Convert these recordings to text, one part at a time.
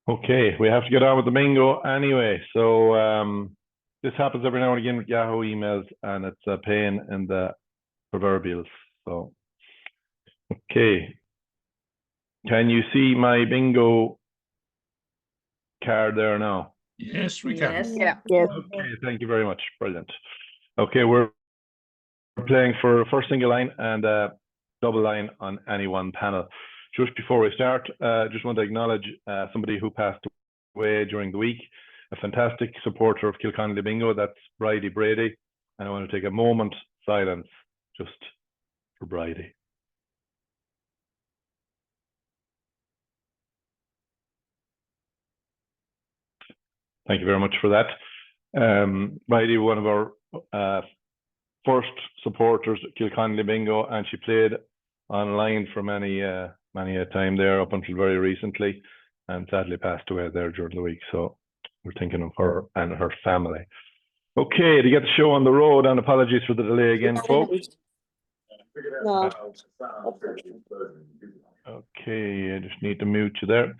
Okay, we have to get on with the bingo anyway. So this happens every now and again with Yahoo emails, and it's a pain in the proverbials. So, okay. Can you see my bingo card there now? Yes, we can. Yes. Yeah. Yes. Okay, thank you very much. Brilliant. Okay, we're playing for first single line and double line on any one panel. Just before we start, just want to acknowledge somebody who passed away during the week, a fantastic supporter of Kilconly Bingo, that's Bridie Brady. And I want to take a moment silence just for Bridie. Thank you very much for that. Bridie, one of our first supporters at Kilconly Bingo, and she played online for many a time there up until very recently, and sadly passed away there during the week. So we're thinking of her and her family. Okay, to get the show on the road, and apologies for the delay again, folks. No. Okay, I just need to mute you there.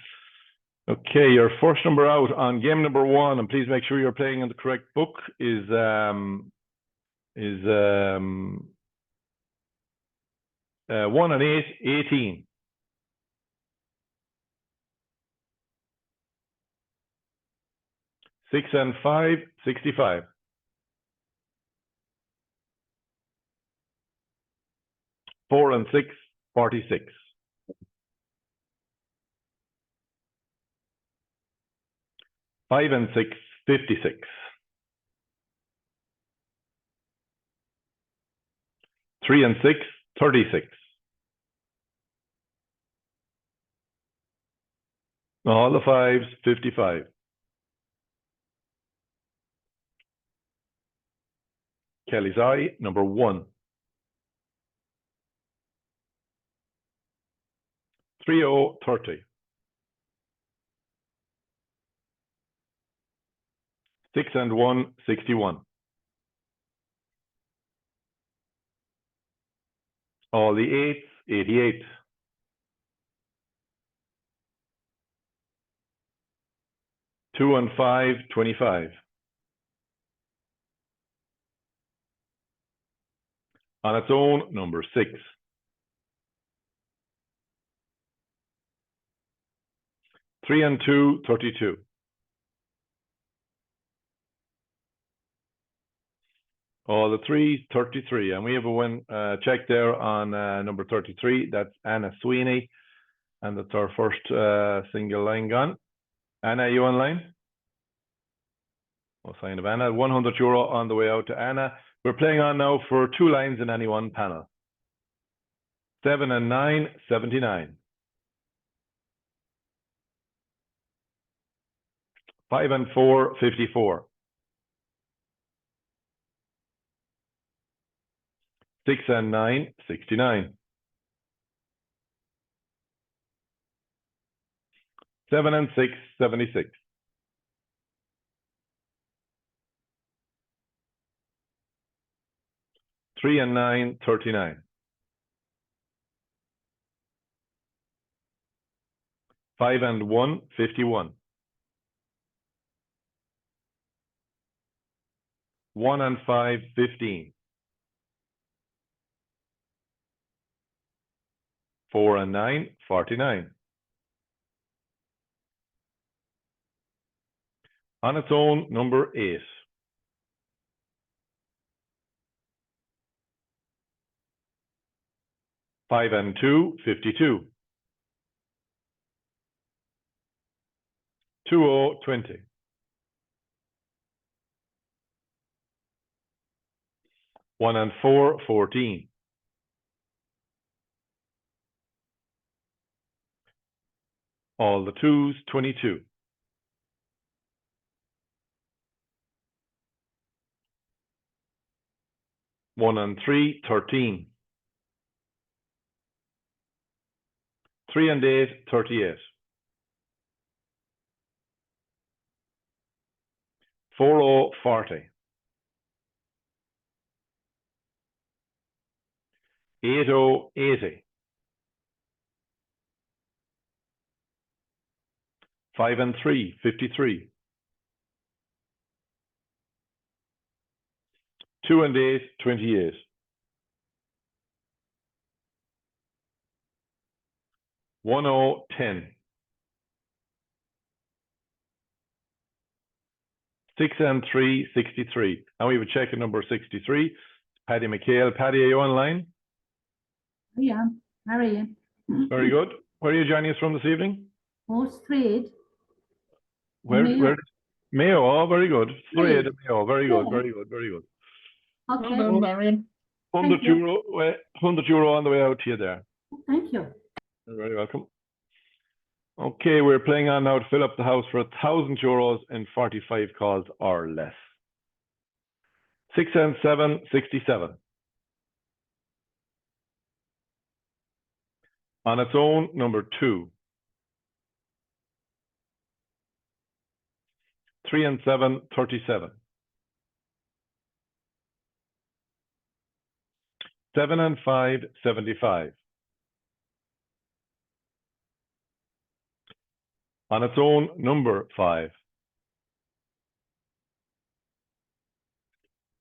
Okay, your first number out on game number 1, and please make sure you're playing in the correct book, is 1 and 8, 18. 6 and 5, 65. 4 and 6, 46. 5 and 6, 56. 3 and 6, 36. All the 5s, 55. Kelly's Eye, number 1. 3030. 6 and 1, 61. All the 8s, 88. 2 and 5, 25. On its own, number 6. 3 and 2, 32. All the 3s, 33. And we have a win check there on number 33. That's Anna Sweeney. And that's our first single line gone. Anna, are you online? No sign of Anna. €100 on the way out to Anna. We're playing on now for 2 lines in any one panel. 7 and 9, 79. 5 and 4, 54. 6 and 9, 69. 7 and 6, 76. 3 and 9, 39. 5 and 1, 51. 1 and 5, 15. 4 and 9, 49. On its own, number 8. 5 and 2, 52. 20, 20. 1 and 4, 14. All the 2s, 22. 1 and 3, 13. 3 and 8, 38. 4, 40. 8, 80. 5 and 3, 53. 2 and 8, 28. 1, 10. 6 and 3, 63. And we have a check at number 63. Paddy McHale. Paddy, are you online? Yeah, how are you? Very good. Where are you joining us from this evening? Street. Where? Mayo. Oh, very good. Street. Mayo. Very good. Yeah. Very good. Very good. Okay. Well done, Marion. 100 you. euro. 100 euro on the way out to you there. Thank you. You're very welcome. Okay, we're playing on now to fill up the house for 1,000 euros in 45 calls or less. 6 and 7, 67. On its own, number 2. 3 and 7, 37. 7 and 5, 75. On its own, number 5.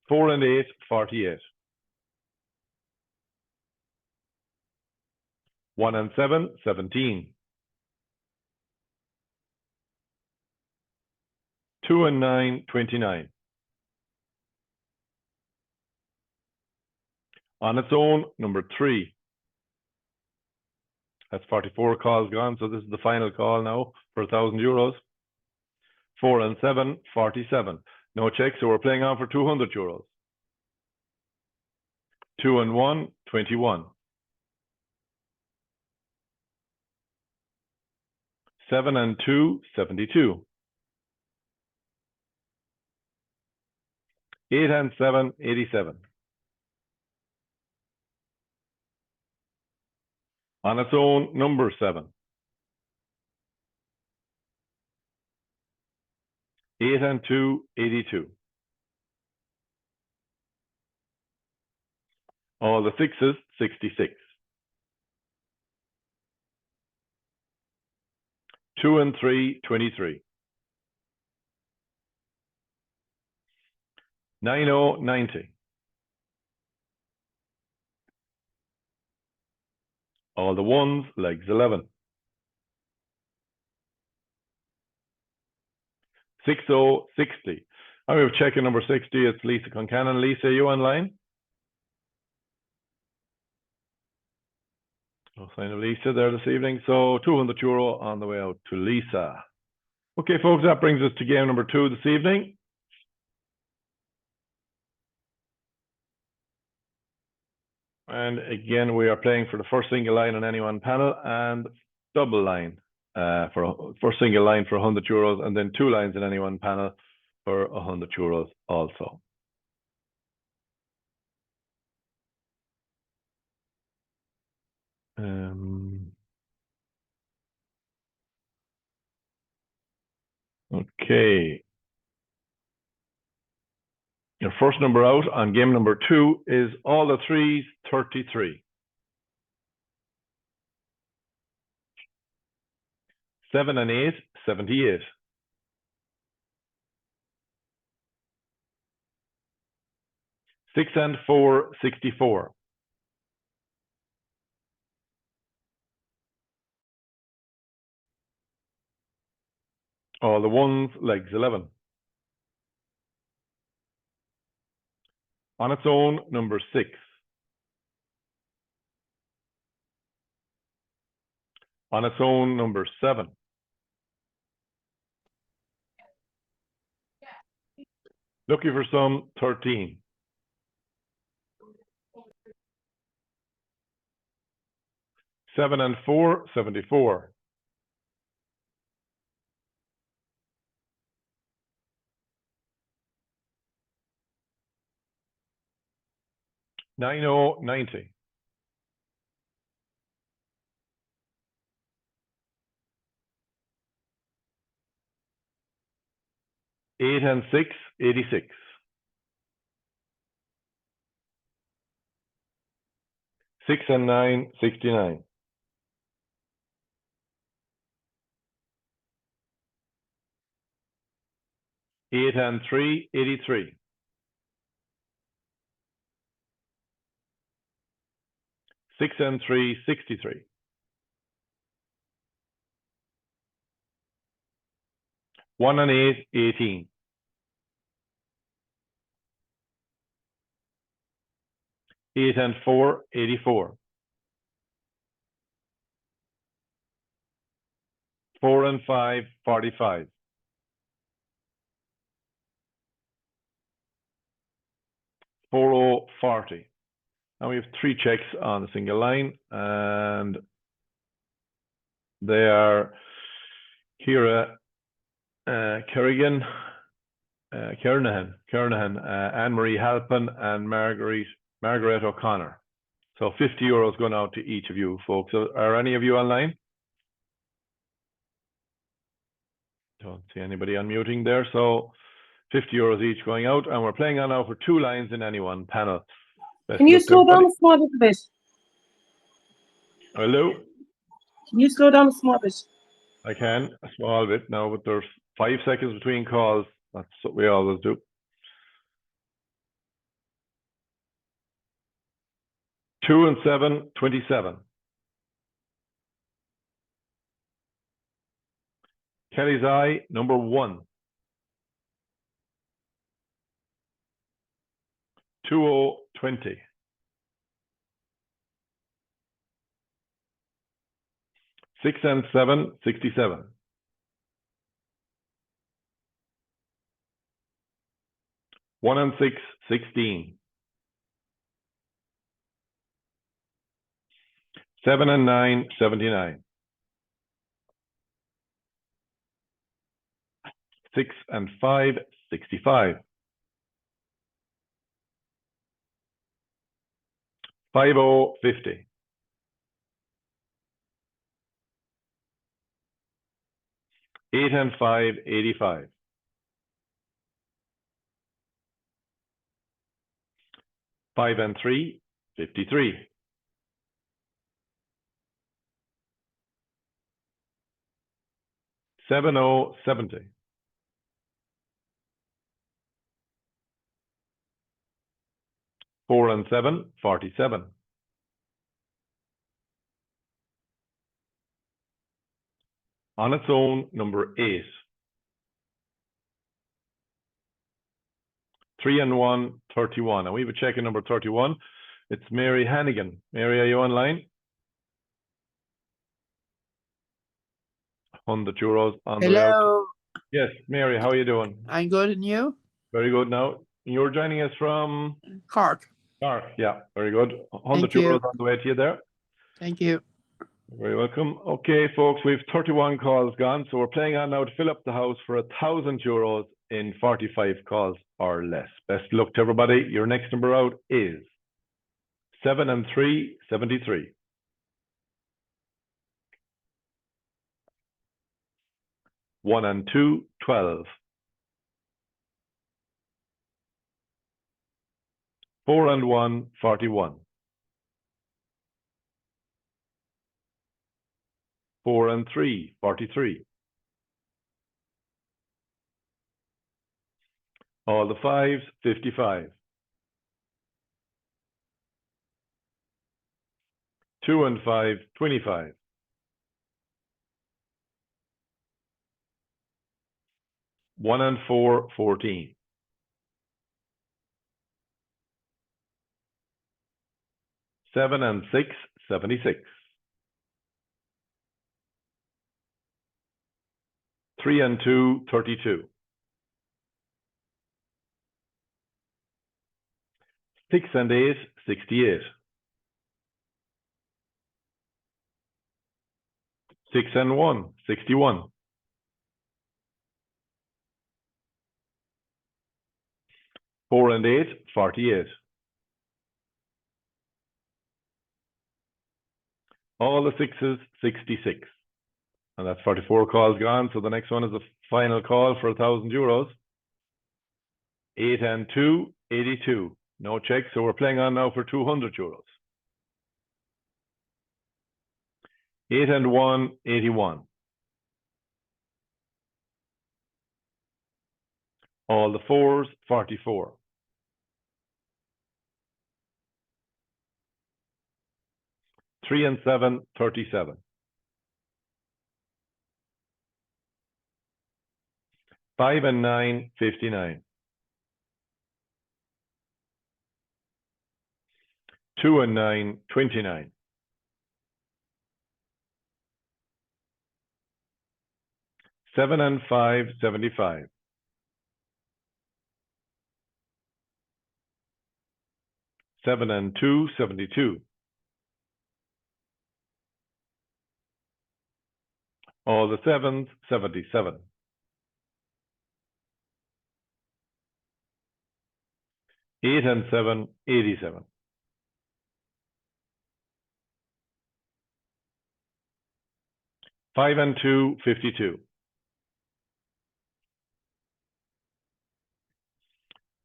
4 and 8, 48. 1 and 7, 17. 2 and 9, 29. On its own, number 3. That's 44 calls gone, so this is the final call now for 1,000 euros. 4 and 7, 47. No check, so we're playing on for 200 euros. 2 and 1, 21. 7 and 2, 72. 8 and 7, 87. On its own, number 7. 8 and 2, 82. All the 6s, 66. 2 and 3, 23. 9, 90. All the 1s, legs 11. 6, 60. And we have checking number 60. It's Lisa Concannon. Lisa, are you online? No sign of Lisa there this evening. So 200 euro on the way out to Lisa. Okay, folks, that brings us to game number 2 this evening. And again, we are playing for the first single line on any one panel and double line for single line for 100 euros, and then 2 lines in any one panel for 100 euros also. Okay. Your first number out on game number 2 is all the 3s, 33. 7 and 8, 78. 6 and 4, 64. 'All the 1s, legs 11. On its own, number 6. On its own, number 7. Looking for some, 13. 7 and 4, 74. 9, 90. 8 and 6, 86. 6 and 9, 69. 8 and 3, 83. 6 and 3, 63. 1 and 8, 18. 8 and 4, 84. 4 and 5, 45. 40, 40. Now we have 3 checks on a single line, and they are Kira Kerrigan, Kernahan, Anne-Marie Halpin, and Margaret O'Connor. So 50 euros going out to each of you folks. Are any of you online? Don't see anybody unmuting there. So 50 euros each going out, and we're playing on now for 2 lines in any one panel. Best Can you luck to slow down everybody. a small little bit? Hello? Can you slow down a small bit? I can, a small bit now, but there's 5 seconds between calls. That's what we always do. 2 and 7, 27. Kelly's Eye, number 1. 20, 20. 6 and 7, 67. 1 and 6, 16. 7 and 9, 79. 6 and 5, 65. 50, 50. 8 and 5, 85. 5 and 3, 53. 70, 70. 4 and 7, 47. 'On its own, number 8. 3 and 1, 31. And we have a check in number 31. It's Mary Hannigan. Mary, are you online? 100 euros on the way out. Hello, Yes, Mary, how are you doing? I'm good, and you? Very good now. You're joining us from Cork. Cork. Yeah, very good. 100 Thank you. euros on the way to you there. Thank you. You're very welcome. Okay, folks, we've 31 calls gone, so we're playing on now to fill up the house for 1,000 euros in 45 calls or less. Best luck to everybody. Your next number out is 7 and 3, 73. 1 and 2, 12. 4 and 1, 41. 4 and 3, 43. All the 5s, 55. 2 and 5, 25. 1 and 4, 14. 7 and 6, 76. 3 and 2, 32. 6 and 8, 68. 6 and 1, 61. 4 and 8, 48. All the 6s, 66. And that's 44 calls gone. So the next one is the final call for 1,000 euros. 8 and 2, 82. No check. So we're playing on now for 200 euros. 8 and 1, 81. All the 4s, 44. Three and 7, 37. 5 and 9, 59. 2 and 9, 29. 7 and 5, 75. 7 and 2, 72. All the 7s, 77. 8 and 7, 87. 5 and 2, 52.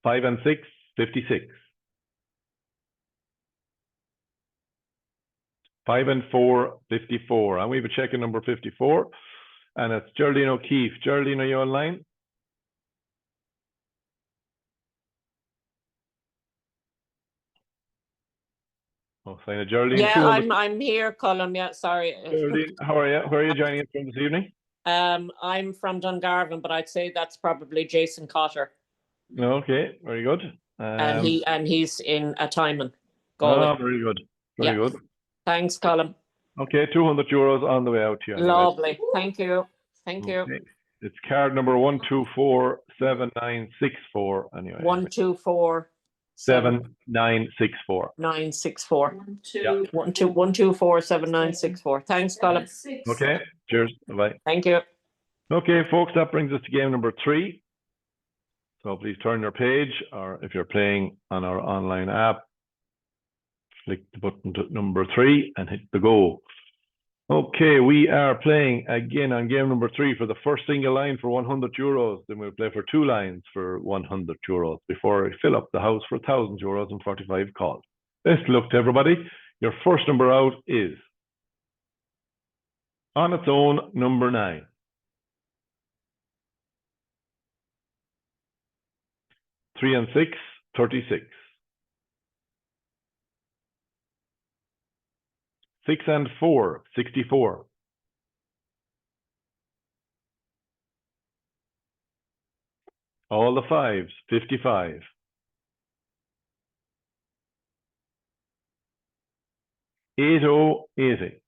5 and 6, 56. 5 and 4, 54. And we have a check in number 54. And it's Geraldine O'Keefe. Geraldine, are you online? Oh, sign of Geraldine. Yeah, I'm here, Colin. Yeah, sorry. Geraldine, how are you? Where are you joining us from this evening? I'm from Dungarvan, but I'd say that's probably Jason Cotter. Okay, very good. And he's in a Timon. Oh, very good. Very Yeah. good. Thanks, Colin. Okay, 200 euros on the way out to you. Anyway. Lovely. Thank you. Thank you. Okay. It's card number 1247964. Anyway. 1247964. 7964. 1247964. Thanks, Colin. Okay. Cheers. Bye. Thank you. Okay, folks, that brings us to game number 3. So please turn your page, or if you're playing on our online app, click the button to number 3 and hit the go. Okay, we are playing again on game number 3 for the first single line for 100 euros. Then we'll play for 2 lines for 100 euros before we fill up the house for 1,000 euros and 45 calls. Best luck to everybody. Your first number out is on its own, number 9. 3 and 6, 36. 6 and 4, 64. 'All the 5s, 55. 80, 80.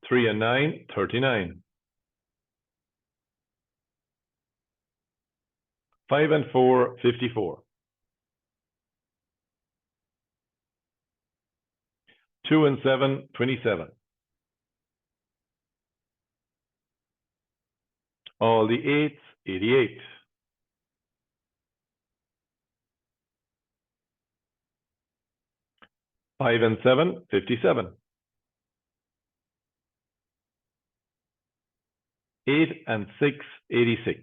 3 and 9, 39. 5 and 4, 54. 2 and 7, 27. All the 8s, 88. 5 and 7, 57. 8 and 6, 86.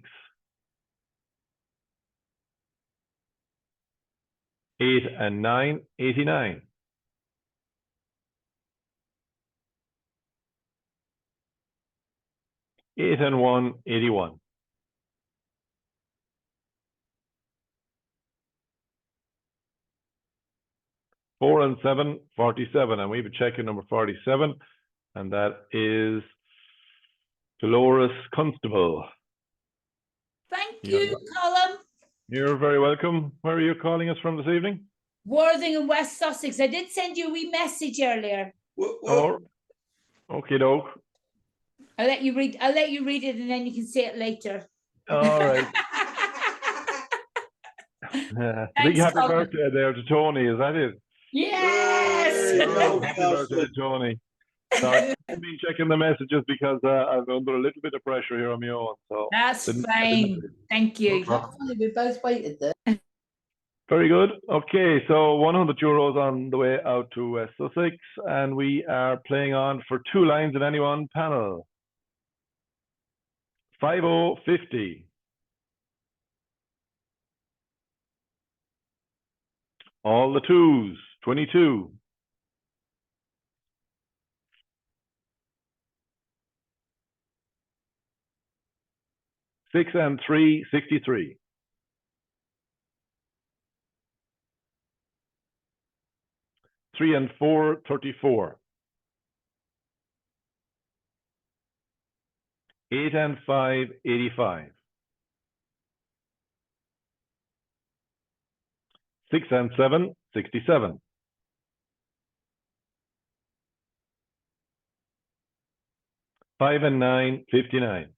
8 and 9, 89. 8 and 1, 81. 4 and 7, 47. And we have a check in number 47, and that is Dolores Constable. Thank you, Colin. You're very welcome. Where are you calling us from this evening? Worthing and West Sussex. I did send you a wee message earlier. Oh, okay, doke. I'll let you read it and then you can say it later. All right. Big happy Colin. birthday there to Tony, is that it? Yes. Happy birthday, Tony. Sorry, I've been checking the messages because I'm under a little bit of pressure here on my own. So That's fine. Thank you. We both waited there. very good. Okay, so 100 euros on the way out to West Sussex, and we are playing on for 2 lines in any one panel. 50, 50. All the 2s, 22. 6 and 3, 63. 3 and 4, 34. 8 and 5, 85. 6 and 7, 67. 5 and 9, 59.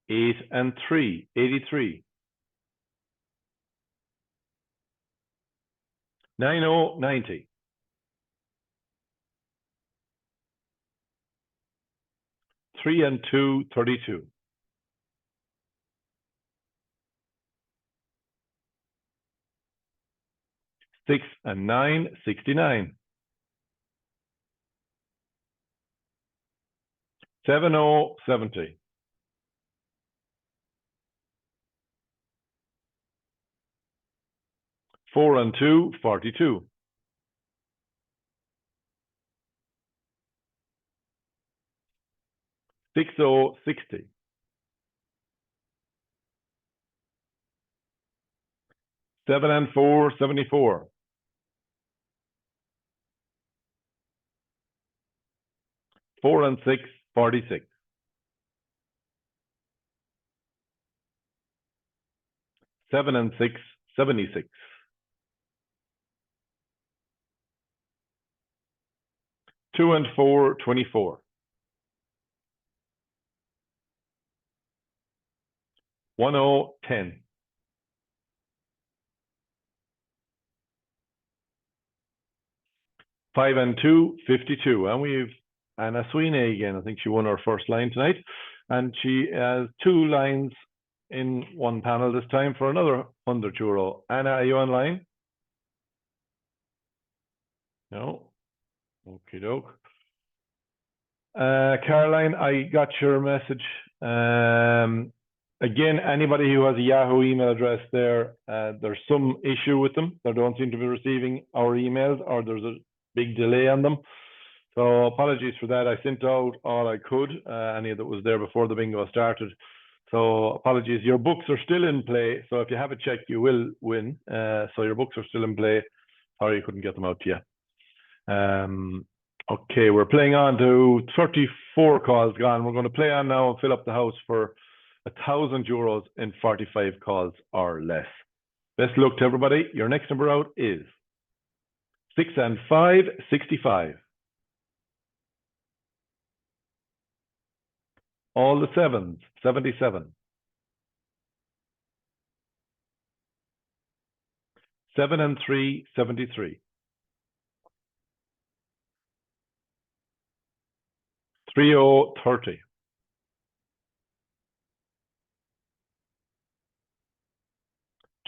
8 and 3, 83. 90, 90. 3 and 2, 32. 6 and 9, 69. 70, 70. 4 and 2, 42. 60, 60. 7 and 4, 74. 4 and 6, 46. 7 and 6, 76. 2 and 4, 24. 10, 10. 5 and 2, 52. And we've Anna Sweeney again. I think she won her first line tonight. And she has 2 lines in one panel this time for another €100. Anna, are you online? No. Okie doke. Caroline, I got your message. Again, anybody who has a Yahoo email address there, there's some issue with them. They don't seem to be receiving our emails, or there's a big delay on them. So apologies for that. I sent out all I could, any that was there before the bingo started. So apologies. Your books are still in play. So if you have a check, you will win. So your books are still in play. Sorry, I couldn't get them out to you. Okay, we're playing on to 34 calls gone. We're going to play on now and fill up the house for €1,000 in 45 calls or less. Best luck to everybody. Your next number out is 6 and 5, 65. All the 7s, 77. 7 and 3, 73. 30, 30.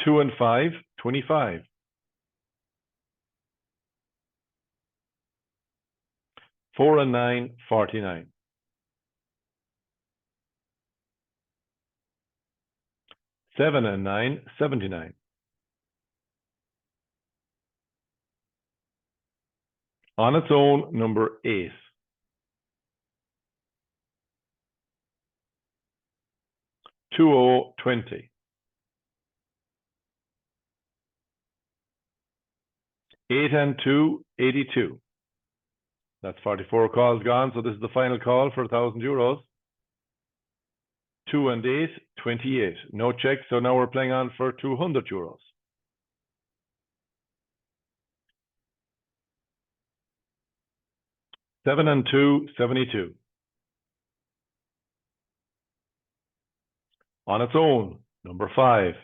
2 and 5, 25. 4 and 9, 49. 7 and 9, 79. On its own, number 8. 20, 20. 8 and 2, 82. That's 44 calls gone. So this is the final call for €1,000. 2 and 8, 28. No check. So now we're playing on for €200. 7 and 2, 72. On its own, number 5.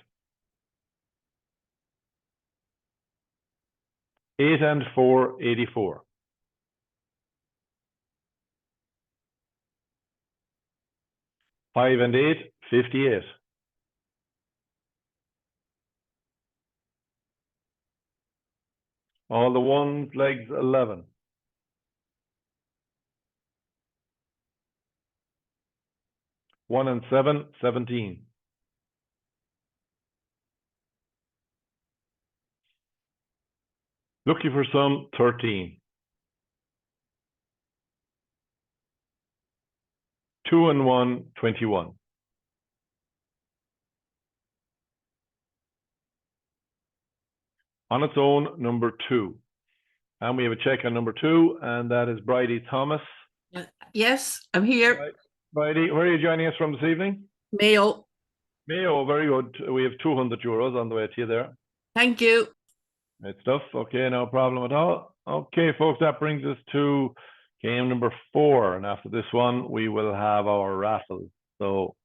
8 and 4, 84. 5 and 8, 58. All the ones, legs, 11. 1 and 7, 17. Looking for some, 13. 2 and 1, 21. On its own, number 2. And we have a check on number 2, and that is Bridie Thomas. Yes, I'm here. Bridie, where are you joining us from this evening? Mayo. Mayo, very good. We have €200 on the way to you there. Thank you. Great stuff. Okay, no problem at all. Okay, folks, that brings us to game number 4. And after this one, we will have our raffle. So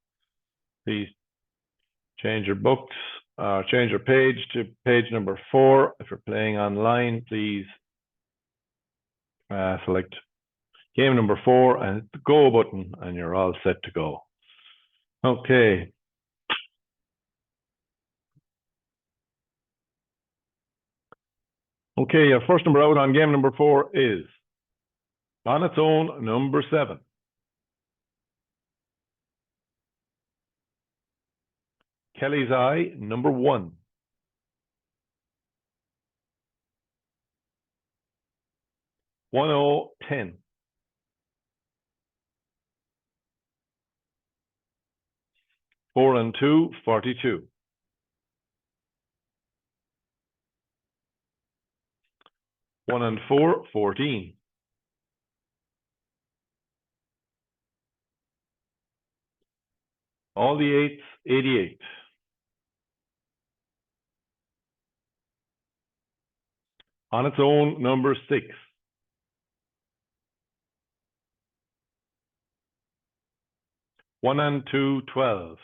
please change your books, change your page to page number 4. If you're playing online, please select game number 4 and hit the go button, and you're all set to go. Okay. Okay, your first number out on game number 4 is, on its own, number 7. Kelly's Eye, number 1. 1010. 4 and 2, 42. 1 and 4, 14. 8s, 88. On its own, number 6. 1 and 2, 12.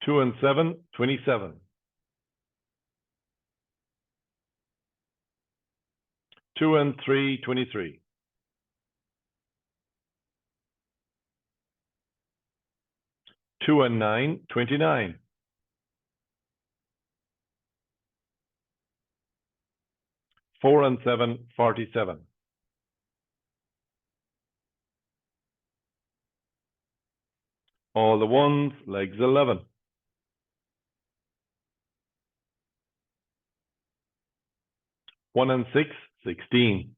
2 and 7, 27. 2 and 3, 23. 2 and 9, 29. 4 and 7, 47. All the ones, legs 11. 1 and 6, 16.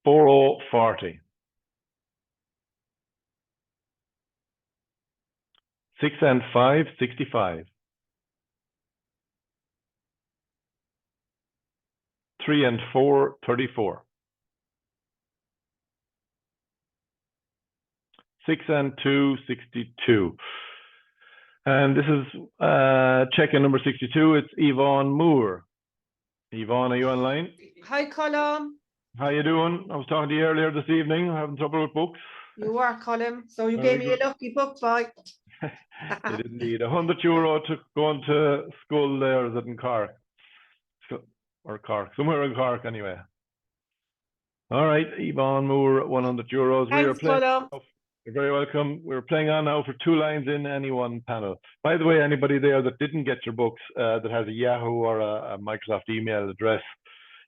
4, 40. 6 and 5, 65. 3 and 4, 34. 6 and 2, 62. And this is check-in number 62. It's Yvonne Moore. Yvonne, are you online? Hi, Colin. How you doing? I was talking to you earlier this evening, having trouble with books. You are, Colin. So you Very gave me good. a lucky book, boy. You didn't need €100 to going to school there, is it in Cork? Or Cork, somewhere in Cork anyway. All right, Yvonne Moore, €100. Thanks, Colin. You're very welcome. We're playing on now for 2 lines in any one panel. By the way, anybody there that didn't get your books that has a Yahoo or a Microsoft email address,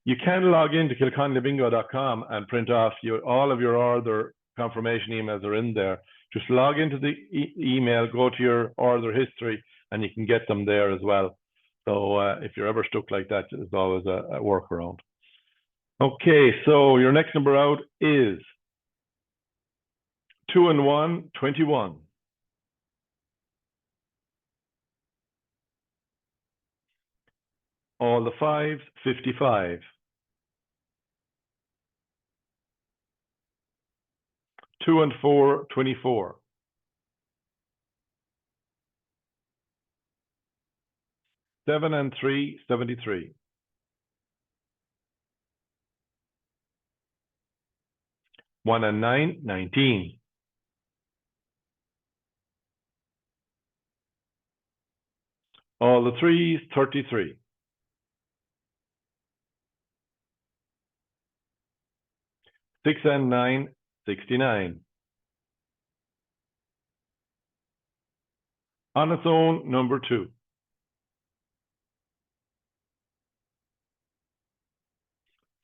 you can log into kilconlybingo.com and print off all of your order confirmation emails are in there. Just log into the email, go to your order history, and you can get them there as well. So if you're ever stuck like that, there's always a workaround. Okay, so your next number out is 2 and 1, 21. All the 5s, 55. 2 and 4, 24. 7 and 3, 73. 1 and 9, 19. All the 3s, 33. 6 and 9, 69. On its own, number 2.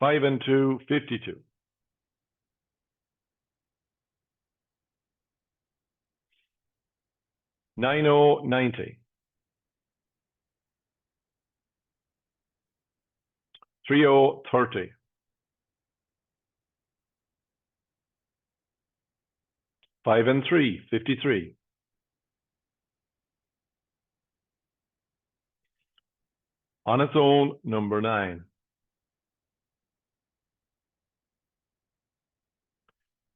5 and 2, 52. 90, 90. 3030. 5 and 3, 53. On its own, number 9.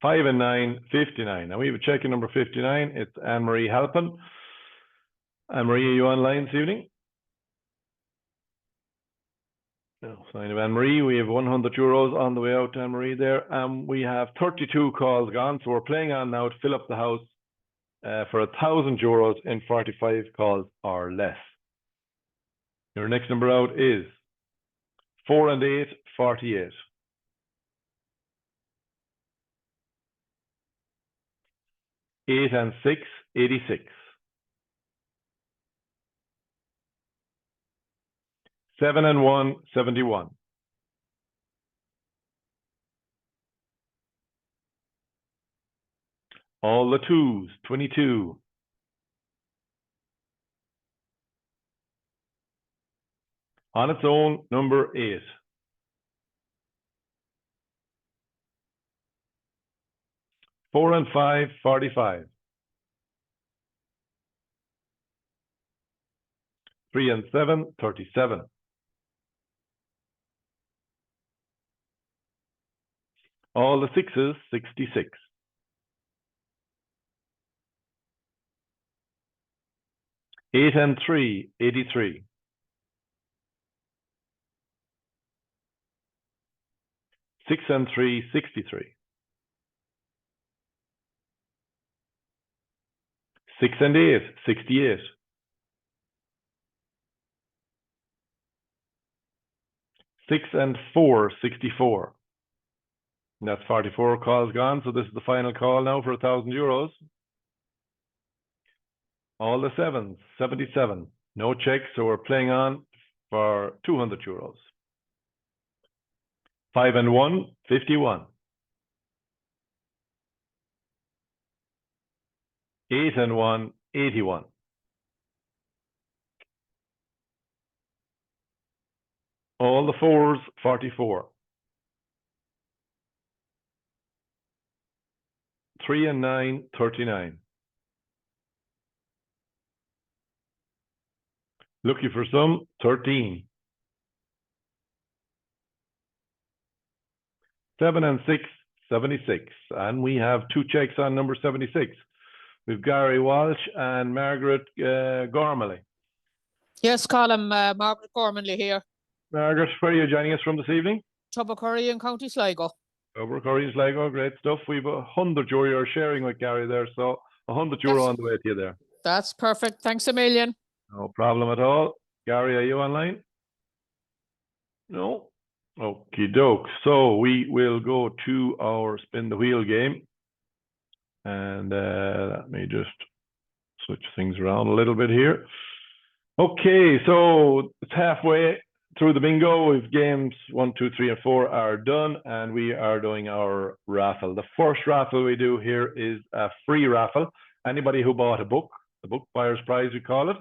5 and 9, 59. Now we have a check in number 59. It's Anne-Marie Halpin. Anne-Marie, are you online this evening? No sign of Anne-Marie. We have 100 euros on the way out to Anne-Marie there. We have 32 calls gone. So we're playing on now to fill up the house for 1,000 euros in 45 calls or less. Your next number out is 4 and 8, 48. 8 and 6, 86. 7 and 1, 71. 2s, 22. On its own, number 8. 4 and 5, 45. 3 and 7, 37. All the 6s, 66. 8 and 3, 83. 6 and 3, 63. 6 and 8, 68. 6 and 4, 64. And that's 44 calls gone. So this is the final call now for 1,000 euros. All the 7s, 77. No checks, so we're playing on for 200 euros. 5 and 1, 51. 8 and 1, 81. All the 4s, 44. 3 and 9, 39. Lucky for some, 13. 7 and 6, 76. And we have 2 checks on number 76. We've Gary Walsh and Margaret Gormley. Yes, Colin, Margaret Gormanley here. Margaret, where are you joining us from this evening? Tubbercurry in County Sligo. Tubbercurry, Sligo, great stuff. We've 100 euro you're sharing with Gary there, so 100 euro on the way to you there. That's perfect. Thanks a million. No problem at all. Gary, are you online? No? Okie doke. So we will go to our spin the wheel game. And let me just switch things around a little bit here. Okay, so it's halfway through the bingo. We've games 1, 2, 3, and 4 are done, and we are doing our raffle. The first raffle we do here is a free raffle. Anybody who bought a book, the book buyer's prize we call it,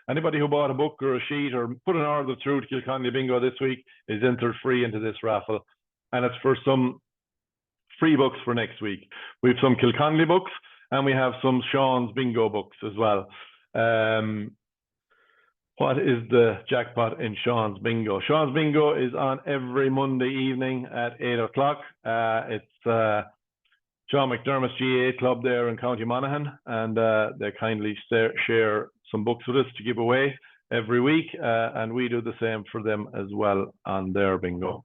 anybody who bought a book or a sheet or put an order through to Kilconly Bingo this week is entered free into this raffle. And it's for some free books for next week. We have some Kilconly books and we have some Sean's Bingo books as well. What is the jackpot in Sean's Bingo? Sean's Bingo is on every Monday evening at 8 o'clock. It's John McDermott's GA club there in County Monaghan, and they kindly share some books with us to give away every week, and we do the same for them as well on their bingo.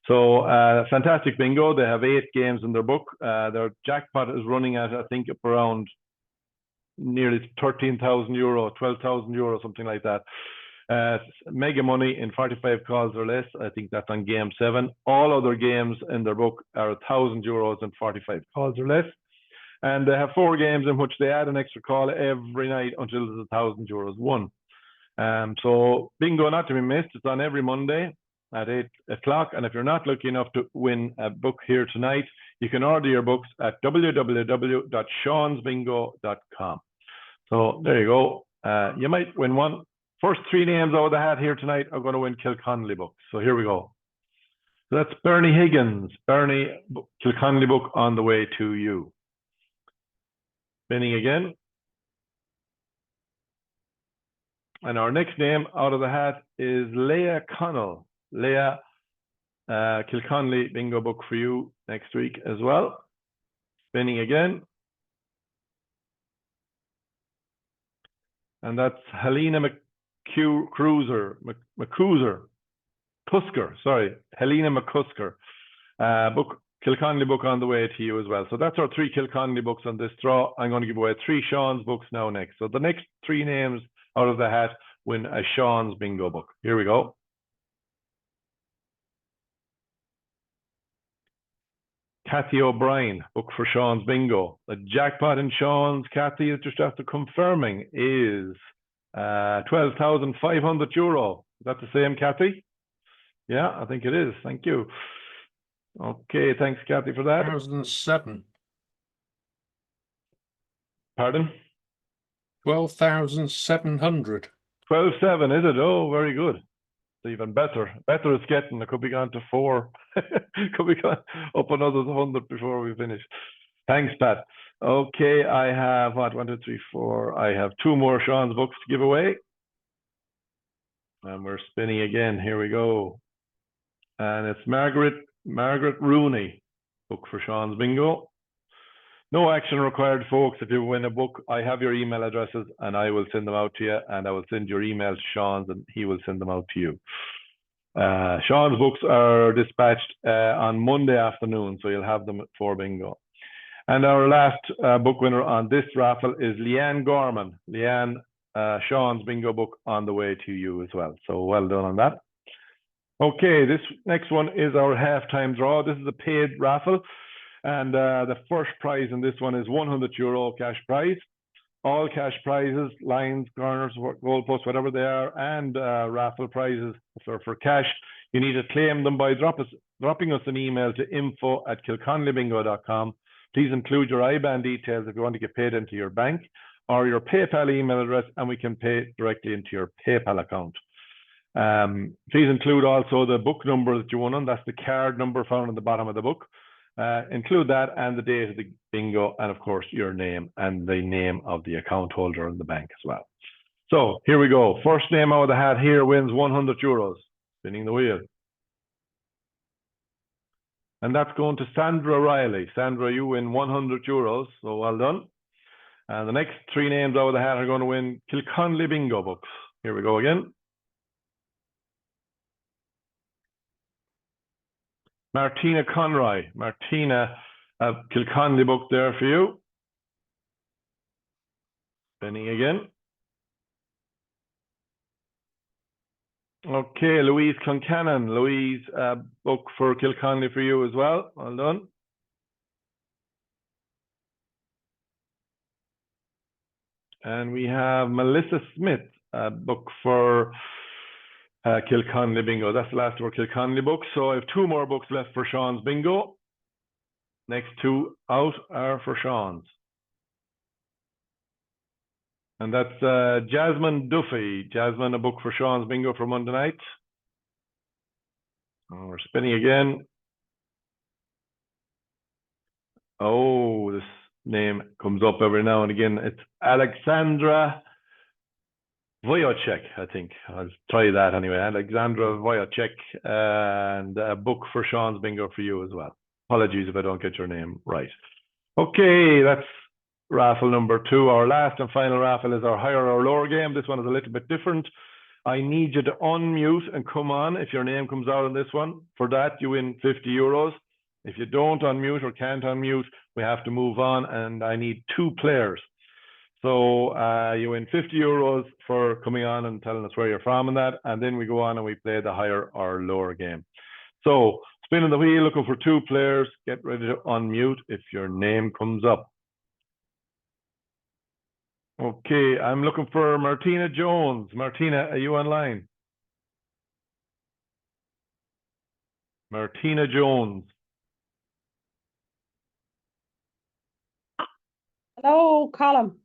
So fantastic bingo. They have 8 games in their book. Their jackpot is running at, I think, up around nearly 13,000 euro, 12,000 euro, something like that. Mega money in 45 calls or less. I think that's on game 7. All other games in their book are 1,000 euros in 45 calls or less. And they have 4 games in which they add an extra call every night until there's 1,000 euros won. So bingo not to be missed. It's on every Monday at 8 o'clock. And if you're not lucky enough to win a book here tonight, you can order your books at www.seansbingo.com. So there you go. You might win one. First 3 names out of the hat here tonight are going to win Kilconly books. So here we go. So that's Bernie Higgins. Bernie, Kilconly book on the way to you. Spinning again. And our next name out of the hat is Leah Connell. Leah, Kilconly bingo book for you next week as well. Spinning again. And that's Helena Cusker, sorry, Helena McCusker. Book Kilconly book on the way to you as well. So that's our 3 Kilconly books on this draw. I'm going to give away 3 Sean's books now next. So the next 3 names out of the hat win a Sean's bingo book. Here we go. Kathy O'Brien, book for Sean's bingo. The jackpot in Sean's, Kathy, just after confirming, is €12,500. Is that the same, Kathy? Yeah, I think it is. Thank you. Okay, thanks, Kathy, for that. 12,700. Pardon? 12,700. 12.7, is it? Oh, very good. It's even better. Better it's getting. It could be gone to 4. Could be gone up another 100 before we finish. Thanks, Pat. Okay, I have what? 1, 2, 3, 4. I have 2 more Sean's books to give away. And we're spinning again. Here we go. And it's Margaret Rooney, book for Sean's bingo. No action required, folks. If you win a book, I have your email addresses and I will send them out to you, and I will send your email to Sean's and he will send them out to you. Sean's books are dispatched on Monday afternoon, so you'll have them for bingo. And our last book winner on this raffle is Leanne Gorman. Leanne, Sean's bingo book on the way to you as well. So well done on that. Okay, this next one is our halftime draw. This is a paid raffle. And the first prize in this one is €100 cash prize. All cash prizes, lines, corners, goalposts, whatever they are, and raffle prizes for cash. You need to claim them by dropping us an email to info@kilconlybingo.com. Please include your IBAN details if you want to get paid into your bank, or your PayPal email address, and we can pay directly into your PayPal account. Please include also the book number that you won on. That's the card number found on the bottom of the book. Include that and the date of the bingo, and of course your name and the name of the account holder in the bank as well. So here we go. First name out of the hat here wins €100. Spinning the wheel. And that's going to Sandra Riley. Sandra, you win €100, so well done. And the next 3 names out of the hat are going to win Kilconly bingo books. Here we go again. Martina Conroy. Martina, Kilconly book there for you. Spinning again. Okay, Louise Concannon. Louise, book for Kilconly for you as well. Well done. And we have Melissa Smith, book for Kilconly bingo. That's the last of our Kilconly books. So I have 2 more books left for Sean's bingo. Next 2 out are for Sean's. And that's Jasmine Duffy. Jasmine, a book for Sean's bingo for Monday night. And we're spinning again. Oh, this name comes up every now and again. It's Alexandra Wojciech, I think. I'll try that anyway. Alexandra Wojciech, and a book for Sean's bingo for you as well. Apologies if I don't get your name right. Okay, that's raffle number 2. Our last and final raffle is our higher or lower game. This one is a little bit different. I need you to unmute and come on if your name comes out on this one. For that, you win €50. If you don't unmute or can't unmute, we have to move on, and I need 2 players. So you win €50 for coming on and telling us where you're from and that, and then we go on and we play the higher or lower game. So spinning the wheel, looking for 2 players. Get ready to unmute if your name comes up. Okay, I'm looking for Martina Jones. Martina, are you online? Martina Jones. Hello, Colin.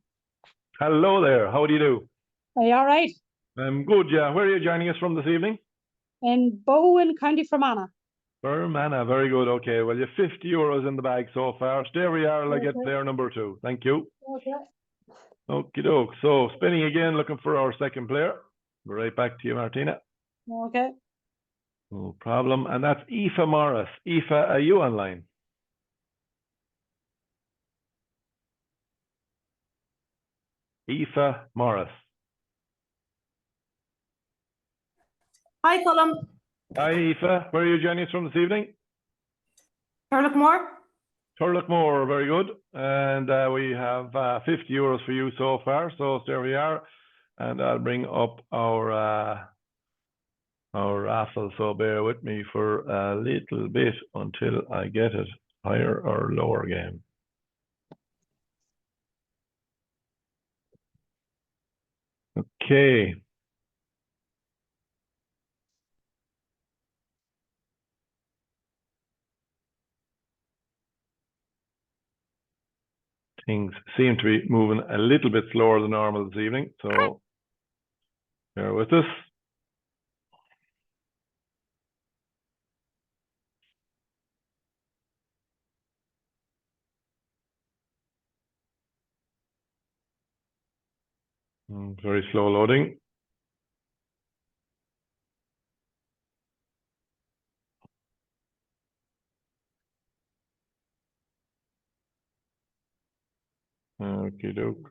Hello there. How do you do? Are you all right? I'm good, yeah. Where are you joining us from this evening? In Bowen, County Fermanagh. Fermanagh, very good. Okay, well, you have 50 euros in the bag so far. Stay where you are, I'll get Okay. player number 2. Thank you. Okay. Okie doke. So spinning again, looking for our second player. We're right back to you, Martina. Okay. No problem. And that's Aoife Morris. Aoife, are you online? Aoife Morris. Hi, Colm. Hi, Aoife. Where are you joining us from this evening? Turlockmore. Turlockmore, very good. And we have 50 euros for you so far. So there we are. And I'll bring up our raffle. So bear with me for a little bit until I get it. Higher or lower game. Okay. Things seem to be moving a little bit slower than normal this evening, so bear with us. Very slow loading. Okay, doke.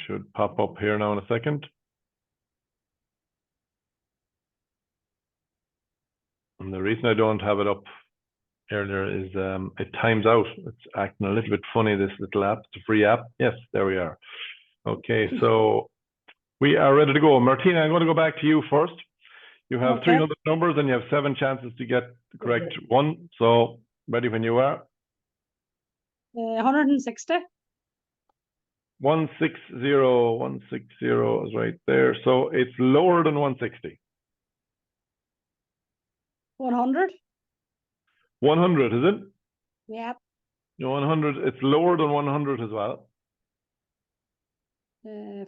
Should pop up here now in a second. And the reason I don't have it up earlier is it times out. It's acting a little bit funny, this little app. It's a free app. Yes, there we are. Okay, so we are ready to go. Martina, I'm going to go back to you first. You have 300 numbers and you have 7 chances to get the correct one. So ready when you are. 160. 160 is right there. So it's lower than 160. 100. 100, is it? Yep. No, 100. It's lower than 100 as well.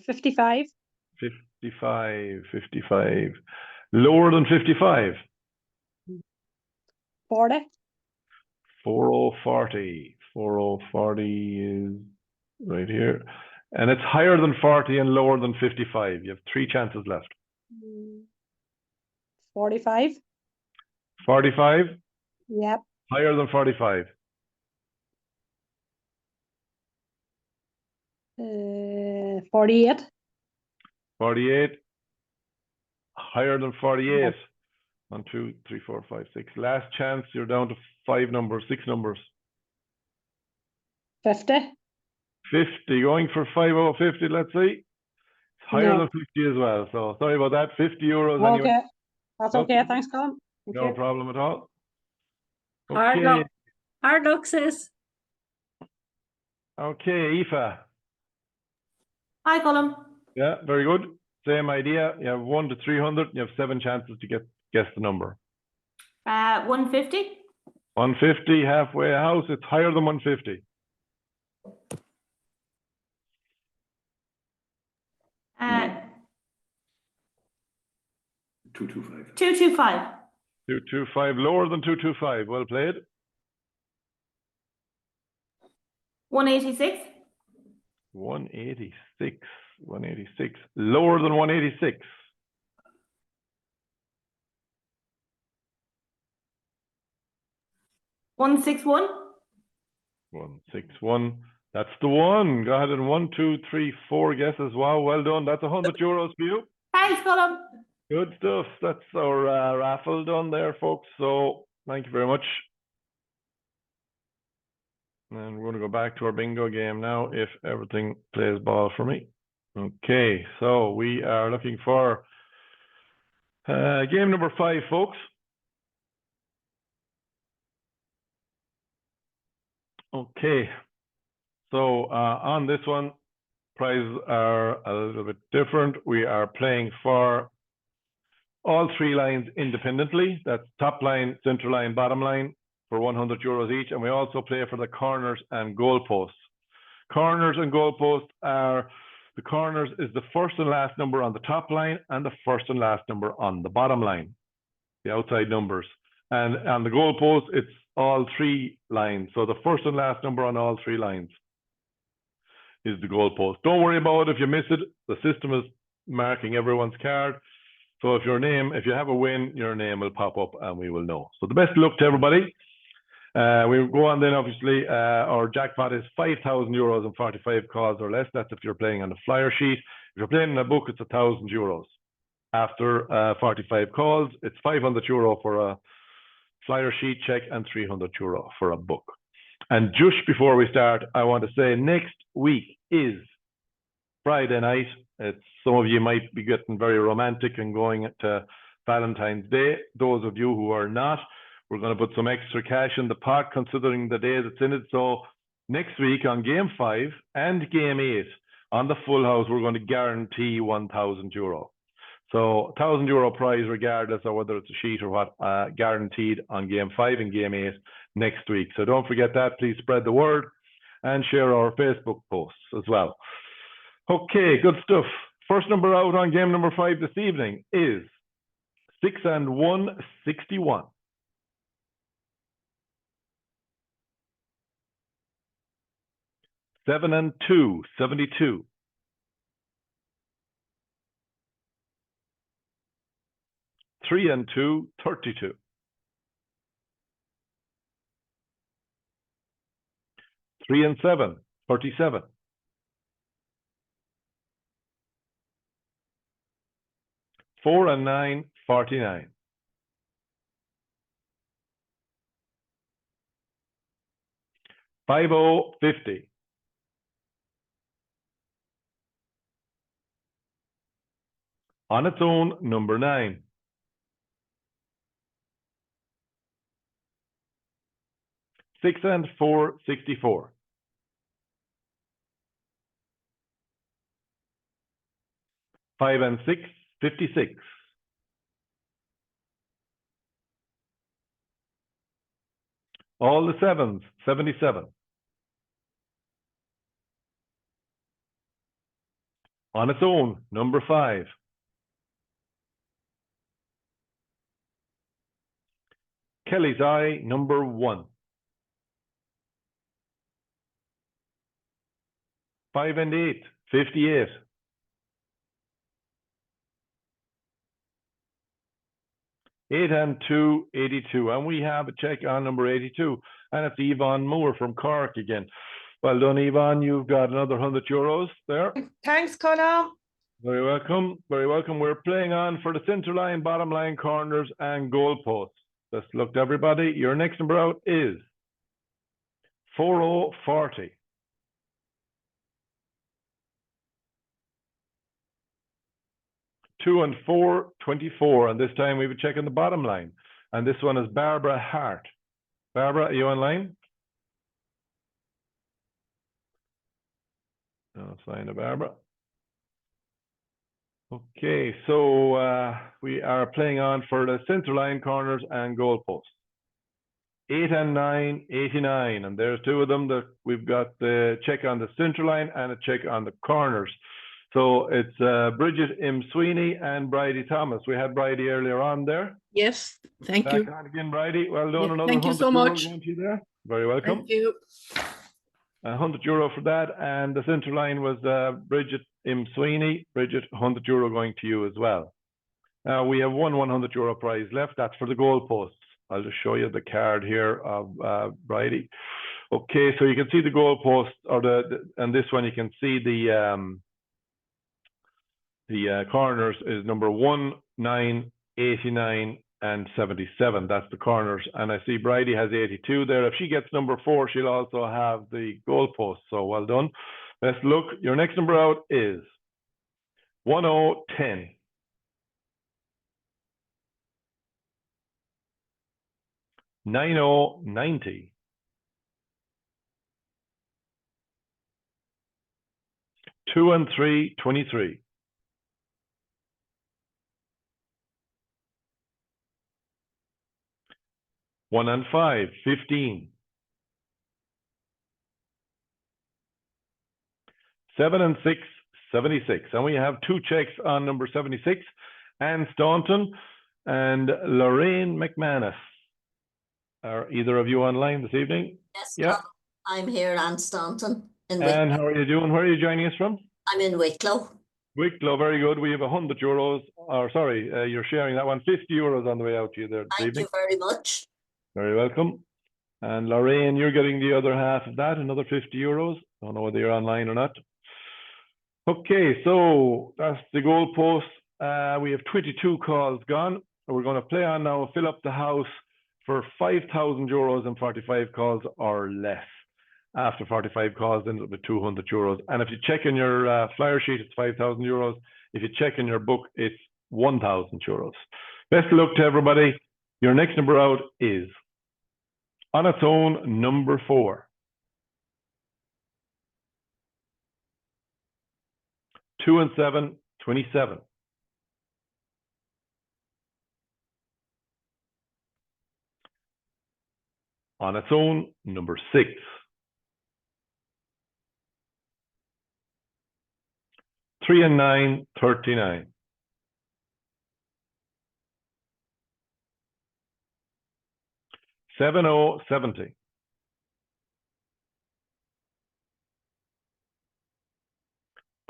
55. 55. Lower than 55. 40. 4040. 4040 is right here. And it's higher than 40 and lower than 55. You have 3 chances left. 45. 45. Yep. Higher than 45. 48. 48. Higher than 48. 1, 2, 3, 4, 5, 6. Last chance. You're down to 5 numbers, 6 numbers. 50. 50. Going for 50. Let's see. It's higher No. than 50 as well. So sorry about that. 50 euros. Okay. Anyway. That's Okay. okay. Thanks, Colm. No problem at all. Hard Okay. luck. Hard luck, sis. Okay, Aoife. Hi, Colm. Yeah, very good. Same idea. You have 1 to 300. You have 7 chances to guess the number. 150. 150, halfway house. It's higher than 150. 225. 225. 225, lower than 225. Well played. 186. 186. Lower than 186. 161. 161. That's the one. Go ahead and 1, 2, 3, 4 guesses. Wow, well done. That's 100 euros for you. Thanks, Colm. Good stuff. That's our raffle done there, folks. So thank you very much. And we're going to go back to our bingo game now if everything plays ball for me. Okay, so we are looking for game number 5, folks. Okay, so on this one, prizes are a little bit different. We are playing for all 3 lines independently. That's top line, center line, bottom line for 100 euros each. And we also play for the corners and goalposts. Corners and goalposts are, the corners is the first and last number on the top line and the first and last number on the bottom line, the outside numbers. And on the goalpost, it's all 3 lines. So the first and last number on all 3 lines is the goalpost. Don't worry about it if you miss it. The system is marking everyone's card. So if you have a win, your name will pop up and we will know. So the best of luck to everybody. We go on then, obviously, our jackpot is €5,000 and 45 calls or less. That's if you're playing on the flyer sheet. If you're playing in a book, it's €1,000. After 45 calls, it's €500 for a flyer sheet check and €300 for a book. And just before we start, I want to say next week is Friday night. Some of you might be getting very romantic and going to Valentine's Day. Those of you who are not, we're going to put some extra cash in the pot considering the day that's in it. So next week on game 5 and game 8 on the full house, we're going to guarantee €1,000. So €1,000 prize regardless of whether it's a sheet or what, guaranteed on game 5 and game 8 next week. So don't forget that. Please spread the word and share our Facebook posts as well. Okay, good stuff. First number out on game number 5 this evening is 6 and 1, 61. 7 and 2, 72. 3 and 2, 32. 3 and 7, 37. 4 and 9, 49. 50, 50. 'On its own, number 9. 6 and 4, 64. 5 and 6, 56. 'All the 7s, 77. 'On its own, number 5. 'Kelly's Eye, number 1. 5 and 8, 58. 8 and 2, 82. And we have a check on number 82. And it's Yvonne Moore from Cork again. Well done, Yvonne. You've got another €100 there. Thanks, Colm. Very welcome. Very welcome. We're playing on for the center line, bottom line, corners, and goalposts. Best of luck to everybody. Your next number out is 4040. 2 and 4, 24. And this time we would check on the bottom line. And this one is Barbara Hart. Barbara, are you online? No sign of Barbara. Okay, so we are playing on for the center line, corners, and goalposts. 8 and 9, 89. And there's 2 of them. That we've got the check on the center line and a check on the corners. So it's Bridget M. Sweeney and Bridie Thomas. We had Bridie earlier on there. Yes, thank Back you. on again, Bridie. Well done. Yeah, Another thank you so €100 much. going to you there. Very welcome. Thank you. €100 for that. And the center line was Bridget M. Sweeney. Bridget, €100 going to you as well. We have one €100 prize left. That's for the goalposts. I'll just show you the card here of Bridie. Okay, so you can see the goalpost, or and this one you can see the corners is number 1, 9, 89, and 77. That's the corners. And I see Bridie has 82 there. If she gets number 4, she'll also have the goalpost. So well done. Let's look. Your next number out is 1010. 9090. 2 and 3, 23. 1 and 5, 15. 7 and 6, 76. And we have 2 checks on number 76, Anne Staunton and Lorraine McManus. Are either of you online this evening? Yes, Yeah. Colin, I'm here, Ann Staunton, in And how are you doing? Where are you joining us from? I'm in Wicklow. Wicklow, very good. We have €100, or sorry, you're sharing that one, €50 on the way out to you there this Thank evening. you very much. Very welcome. And Lorraine, you're getting the other half of that, another €50. Don't know whether you're online or not. Okay, so that's the goalpost. We have 22 calls gone. We're going to play on now, fill up the house for €5,000 and 45 calls or less. After 45 calls, then it'll be €200. And if you check in your flyer sheet, it's €5,000. If you check in your book, it's €1,000. Best of luck to everybody. Your next number out is, on its own, number 4. 2 and 7, 27. On its own, number 6. 3 and 9, 39. 7, 70.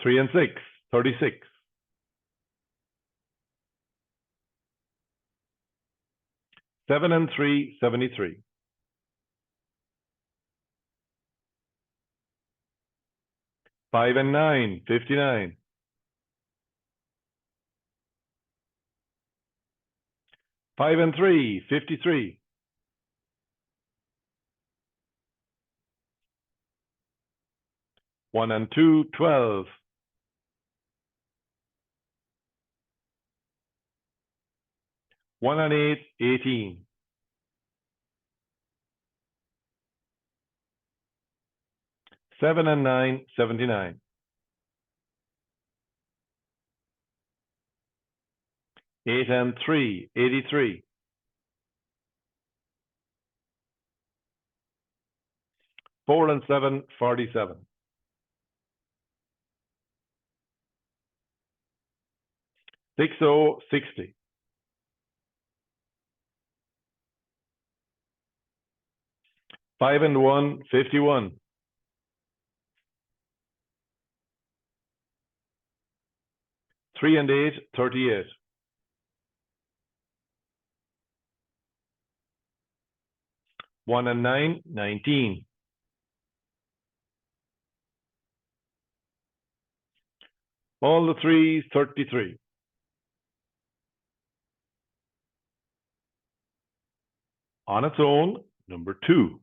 3 and 6, 36. 7 and 3, 73. 5 and 9, 59. 5 and 3, 53. 1 and 2, 12. 1 and 8, 18. 7 and 9, 79. 8 and 3, 83. 4 and 7, 47. 6, 60. 5 and 1, 51. 3 and 8, 38. 1 and 9, 19. 'All the 3s, 33. On its own, number 2.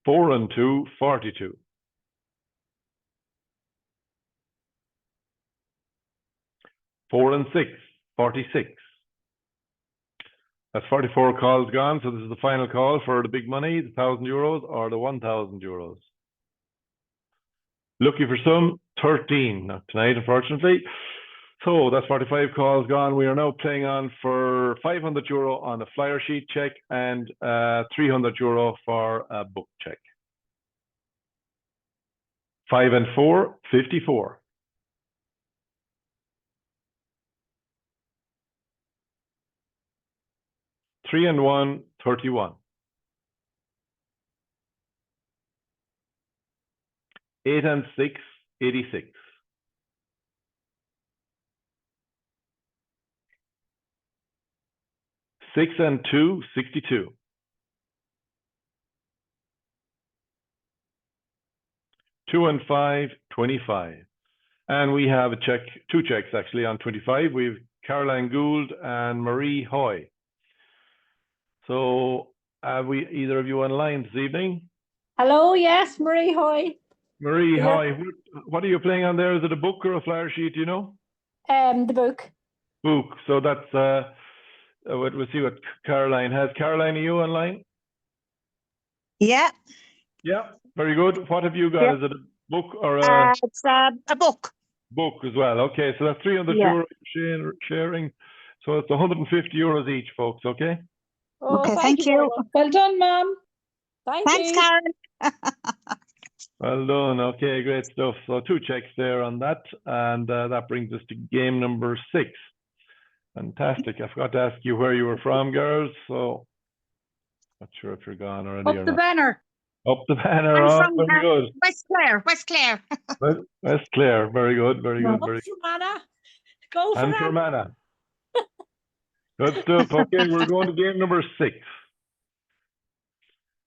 4 and 2, 42. 4 and 6, 46. That's 44 calls gone. So this is the final call for the big money, the €1,000 or the €1,000. Lucky for some, 13. Not tonight, unfortunately. So that's 45 calls gone. We are now playing on for €500 on a flyer sheet check and €300 for a book check. 5 and 4, 54. 3 and 1, 31. 8 and 6, 86. 6 and 2, 62. 2 and 5, 25. And we have a check, 2 checks actually on 25. We have Caroline Gould and Marie Hoy. So have we either of you online this evening? Hello, yes, Marie Hoy. Marie Yeah. Hoy, what are you playing on there? Is it a book or a flyer sheet, do you know? The book. Book. So that's, we'll see what Caroline has. Caroline, are you online? Yeah, Yeah, very good. What have you got? Yeah. Is it a book or a it's a book. book as well? Okay, so that's €300 sharing. So it's €150 each, folks, okay? Oh, Okay, thank thank very you. much. Well done, Mom. Thanks, you. Karen. Well done. Okay, great stuff. So 2 checks there on that. And that brings us to game number 6. Fantastic. I forgot to ask you where you were from, girls. So not sure if you're gone already or Up the not. banner. Up the banner. I'm Oh, from very good. West Clare, West Clare. West Clare. Very good. Very good. Up Very for Manna. Go for And that. Fermanagh. Good stuff. Okay, we're going to game number 6.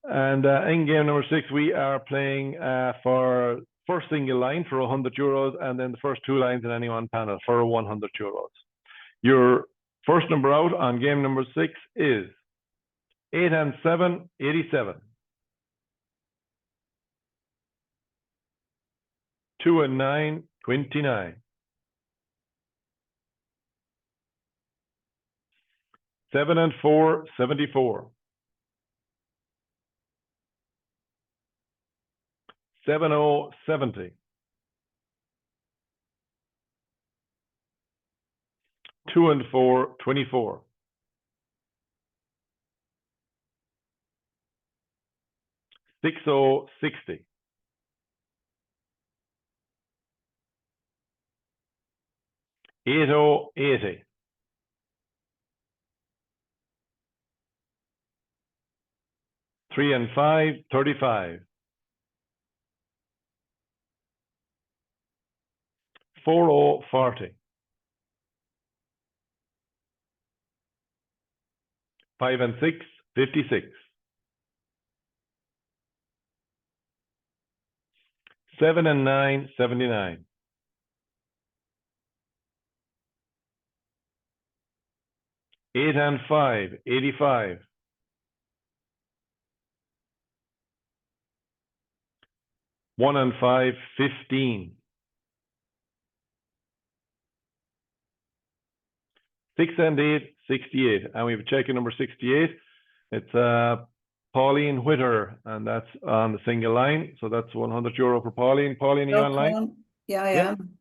And in game number 6, we are playing for first single line for €100, and then the first 2 lines in any one panel for €100. Your first number out on game number 6 is 8 and 7, 87. 2 and 9, 29. 7 and 4, 74. 7-0, 70. 2 and 4, 24. 6-0, 60. 8-0, 80. 3 and 5, 35. 4-0, 40. 5 and 6, 56. 7 and 9, 79. 8 and 5, 85. 1 and 5, 15. 6 and 8, 68. And we have a check in number 68. It's Pauline Whitter, and that's on the single line. So that's €100 for Pauline. Pauline, are you online? Yeah, I Yeah. am.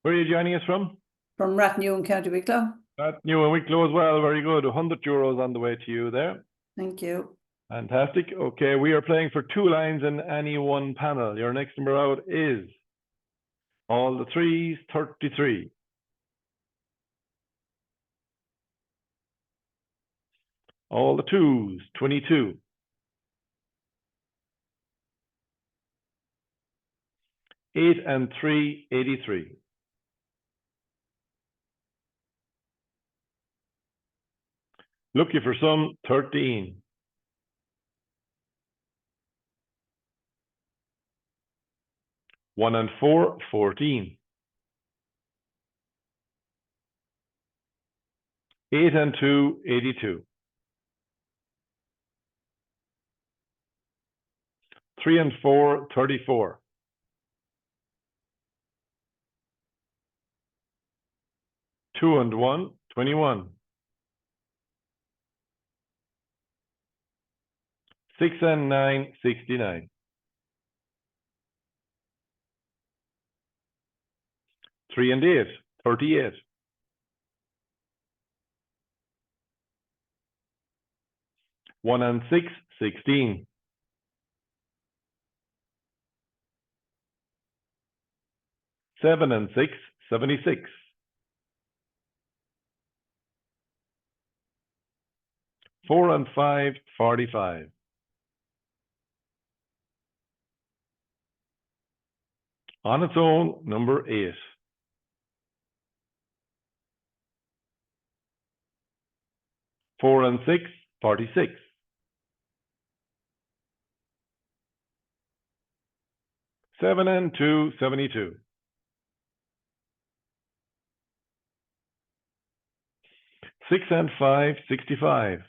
Where are you joining us from? From Rathnew in County Wicklow. That New and Wicklow as well. Very good. €100 on the way to you there. Thank you. Fantastic. Okay, we are playing for 2 lines in any one panel. Your next number out is all the 3s, 33. All the 2s, 22. 8 and 3, 83. 'Lucky for some, 13. 1 and 4, 14. 8 and 2, 82. 3 and 4, 34. 2 and 1, 21. 6 and 9, 69. 3 and 8, 38. 1 and 6, 16. 7 and 6, 76. 4 and 5, 45. On its own, number 8. 4 and 6, 46. 7 and 2, 72. 6 and 5, 65.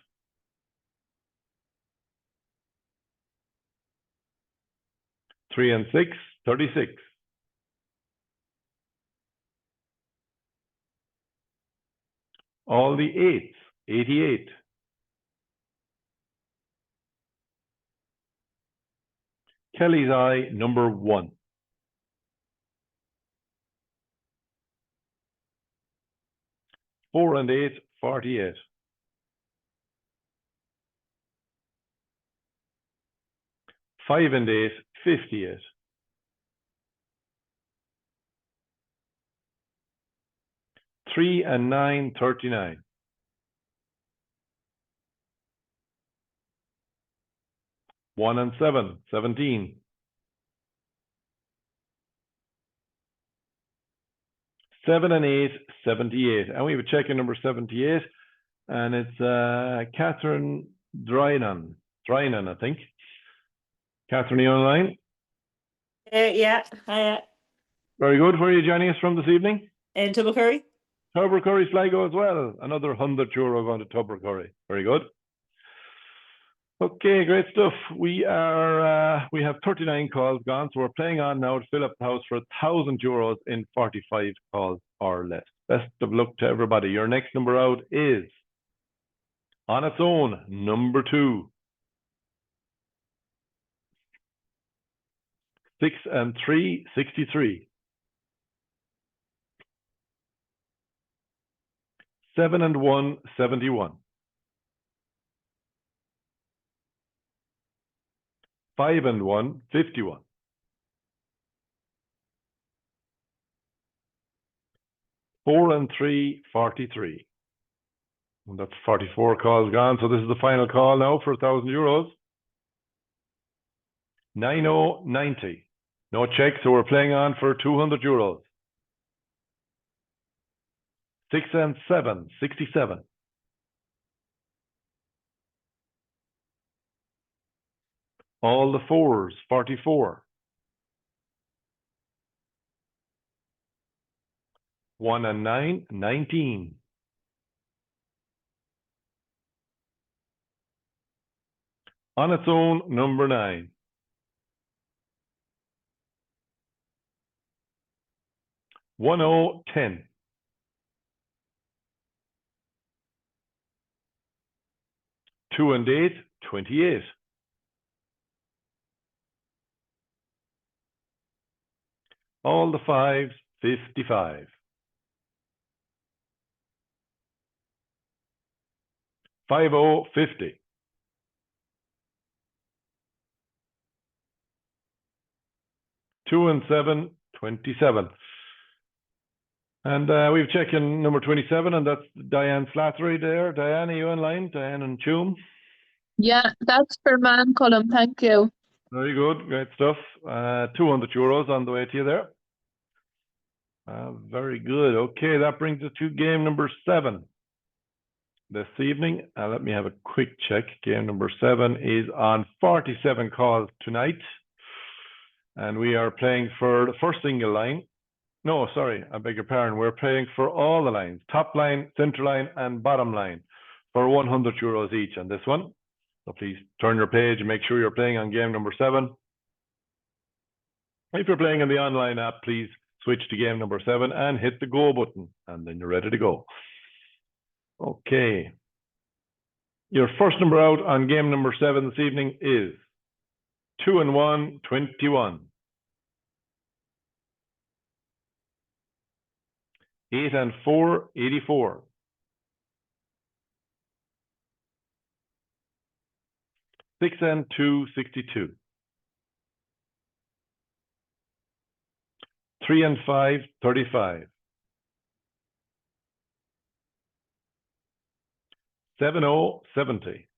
3 and 6, 36. 'All the 8s, 88. 'Kelly's Eye, number 1. 4 and 8, 48. 5 and 8, 58. 3 and 9, 39. One and 7, 17. 7 and 8, 78. And we have a check in number 78. And it's Catherine Drynan, I think. Catherine, are you online? Yeah. Very good. Where are you joining us from this evening? In Tubbercurry. Tubbercurry Sligo as well. Another €100 going to Tubbercurry. Very good. Okay, great stuff. We have 39 calls gone, so we're playing on now to fill up the house for €1,000 in 45 calls or less. Best of luck to everybody. Your next number out is, on its own, number 2. 6 and 3, 63. 7 and 1, 71. 5 and 1, 51. 4 and 3, 43. And that's 44 calls gone. So this is the final call now for €1,000. 9090. No check, so we're playing on for €200. 6 and 7, 67. 'All the 4s, 44. 1 and 9, 19. 'On its own, number 9. 1010. 2 and 8, 28. 'All the 5s, 55. 5050. 2 and 7, 27. And we've checked in number 27, and that's Diane Slattery there. Diane, are you online? Diane and Tuam. Yeah, that's for man, Colm. Thank you. Very good, great stuff. €200 on the way to you there. Very good. Okay, that brings us to game number 7 this evening. Let me have a quick check. Game number 7 is on 47 calls tonight. And we are playing for the first single line. No, sorry, I beg your pardon. We're playing for all the lines, top line, center line, and bottom line, for €100 each on this one. So please turn your page and make sure you're playing on game number 7. If you're playing on the online app, please switch to game number 7 and hit the go button, and then you're ready to go. Okay. Your first number out on game number 7 this evening is 2 and 1, 21. 8 and 4, 84. 6 and 2, 62. 3 and 5, 35. 70, 70.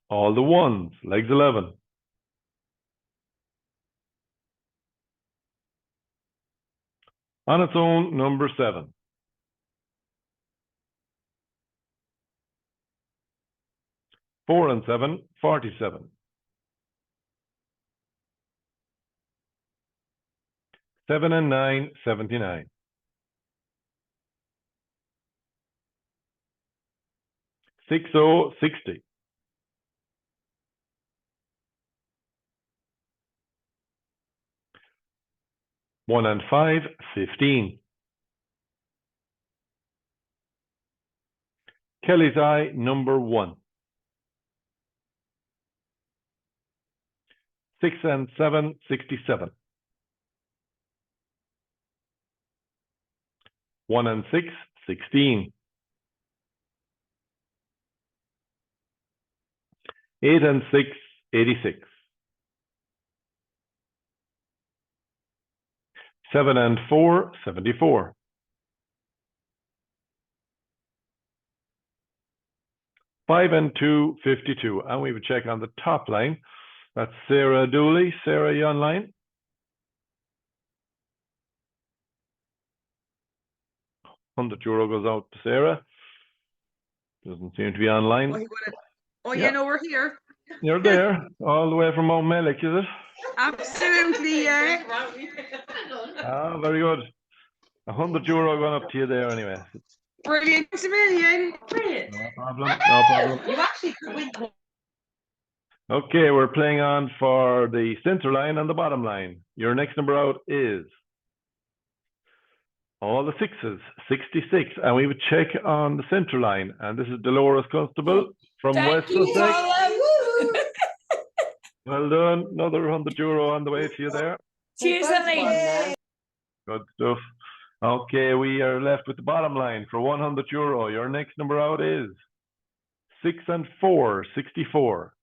All the 1s, legs 11. 'On its own, number 7. 4 and 7, 47. 7 and 9, 79. 60, 60. 1 and 5, 15. Kelly's Eye, number 1. 6 and 7, 67. 1 and 6, 16. 8 and 6, 86. 7 and 4, 74. 5 and 2, 52. And we would check on the top line. That's Sarah Dooley. Sarah, you online? €100 goes out to Sarah. Doesn't seem to be online. You know we're here. You're there, all the way from Mount Mellick, is it? Absolutely, yeah. Ah, very good. €100 going up to you there anyway. Brilliant, a million. Brilliant. No problem, no problem. You actually could win. Okay, we're playing on for the center line and the bottom line. Your next number out is all the sixes, 66. And we would check on the center line. And this is Dolores Constable from West Thank you, Sussex. Colin. Woo! Well done. Another €100 on the way to you there. Cheers, Ellie. Good stuff. Okay, we are left with the bottom line for €100. Your next number out is 6 and 4, 64.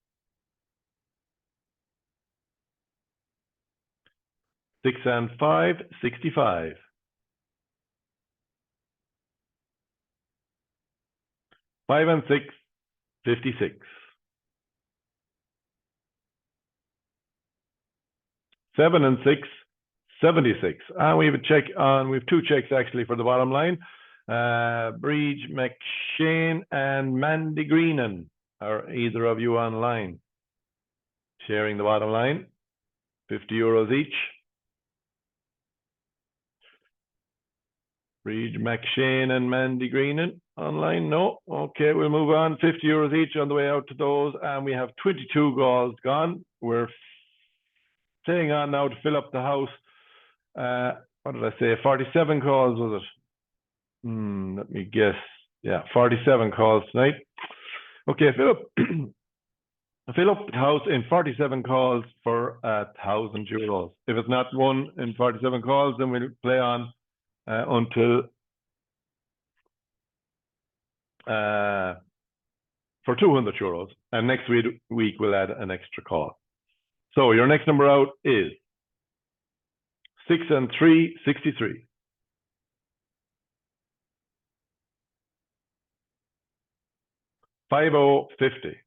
6 and 5, 65. 5 and 6, 56. 7 and 6, 76. And we have a check on, we have two checks actually for the bottom line. Breege McShane and Mandy Greenan. Are either of you online? Sharing the bottom line. €50 each. Breege McShane and Mandy Greenan online? No. Okay, we'll move on. €50 each on the way out to those. And we have 22 goals gone. We're staying on now to fill up the house. What did I say? 47 calls, was it? Let me guess. Yeah, 47 calls tonight. Okay, fill up the house in 47 calls for €1,000. If it's not won in 47 calls, then we'll play on until for €200. And next week we'll add an extra call. So your next number out is 6 and 3, 63. 50, 50.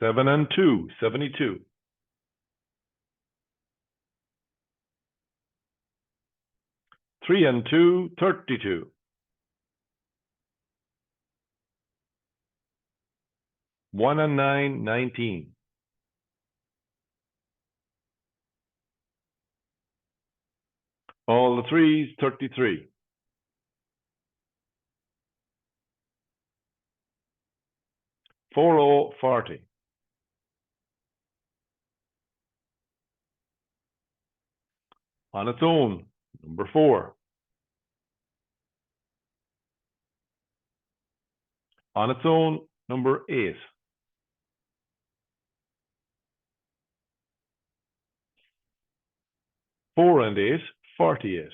7 and 2, 72. 3 and 2, 32. 1 and 9, 19. all the threes, 33. 40, 40. On its own, number 4. On its own, number 8. Four and 8, 48.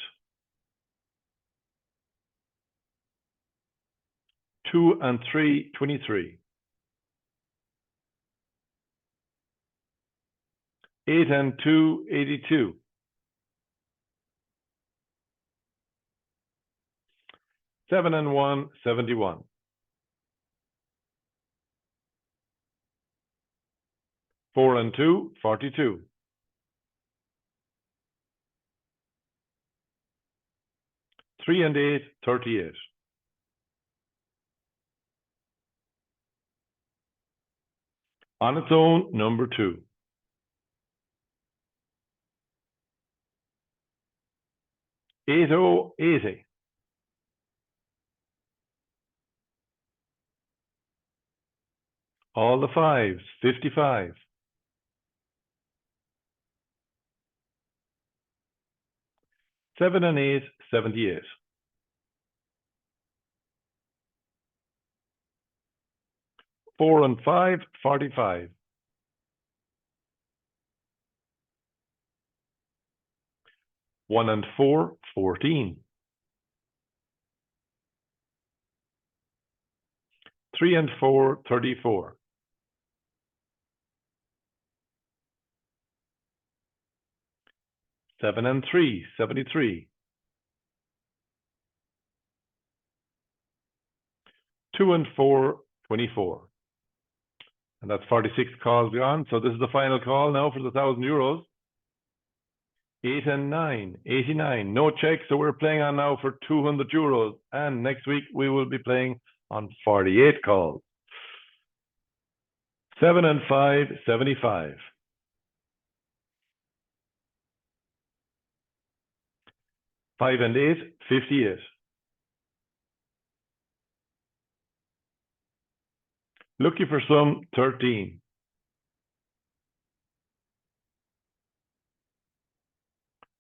2 and 3, 23. 8 and 2, 82. 7 and 1, 71. 4 and 2, 42. 3 and 8, 38. 'On its own, number 2. 80, 80. All the 5s, 55. 7 and 8, 78. 4 and 5, 45. 1 and 4, 14. 3 and 4, 34. 7 and 3, 73. 2 and 4, 24. And that's 46 calls gone. So this is the final call now for the €1,000. 8 and 9, 89. No check, so we're playing on now for €200. And next week we will be playing on 48 calls. 7 and 5, 75. 5 and 8, 58. Lucky for some, 13.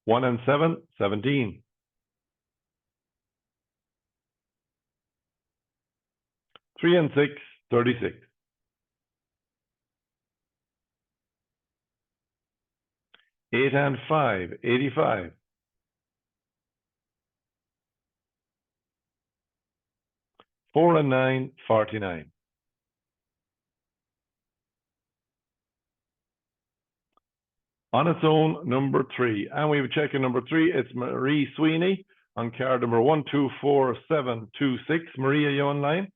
1 and 7, 17. 3 and 6, 36. 8 and 5, 85. 4 and 9, 49. On its own, number 3. And we have checking number 3. It's Marie Sweeney on card number 124726. Maria, you online?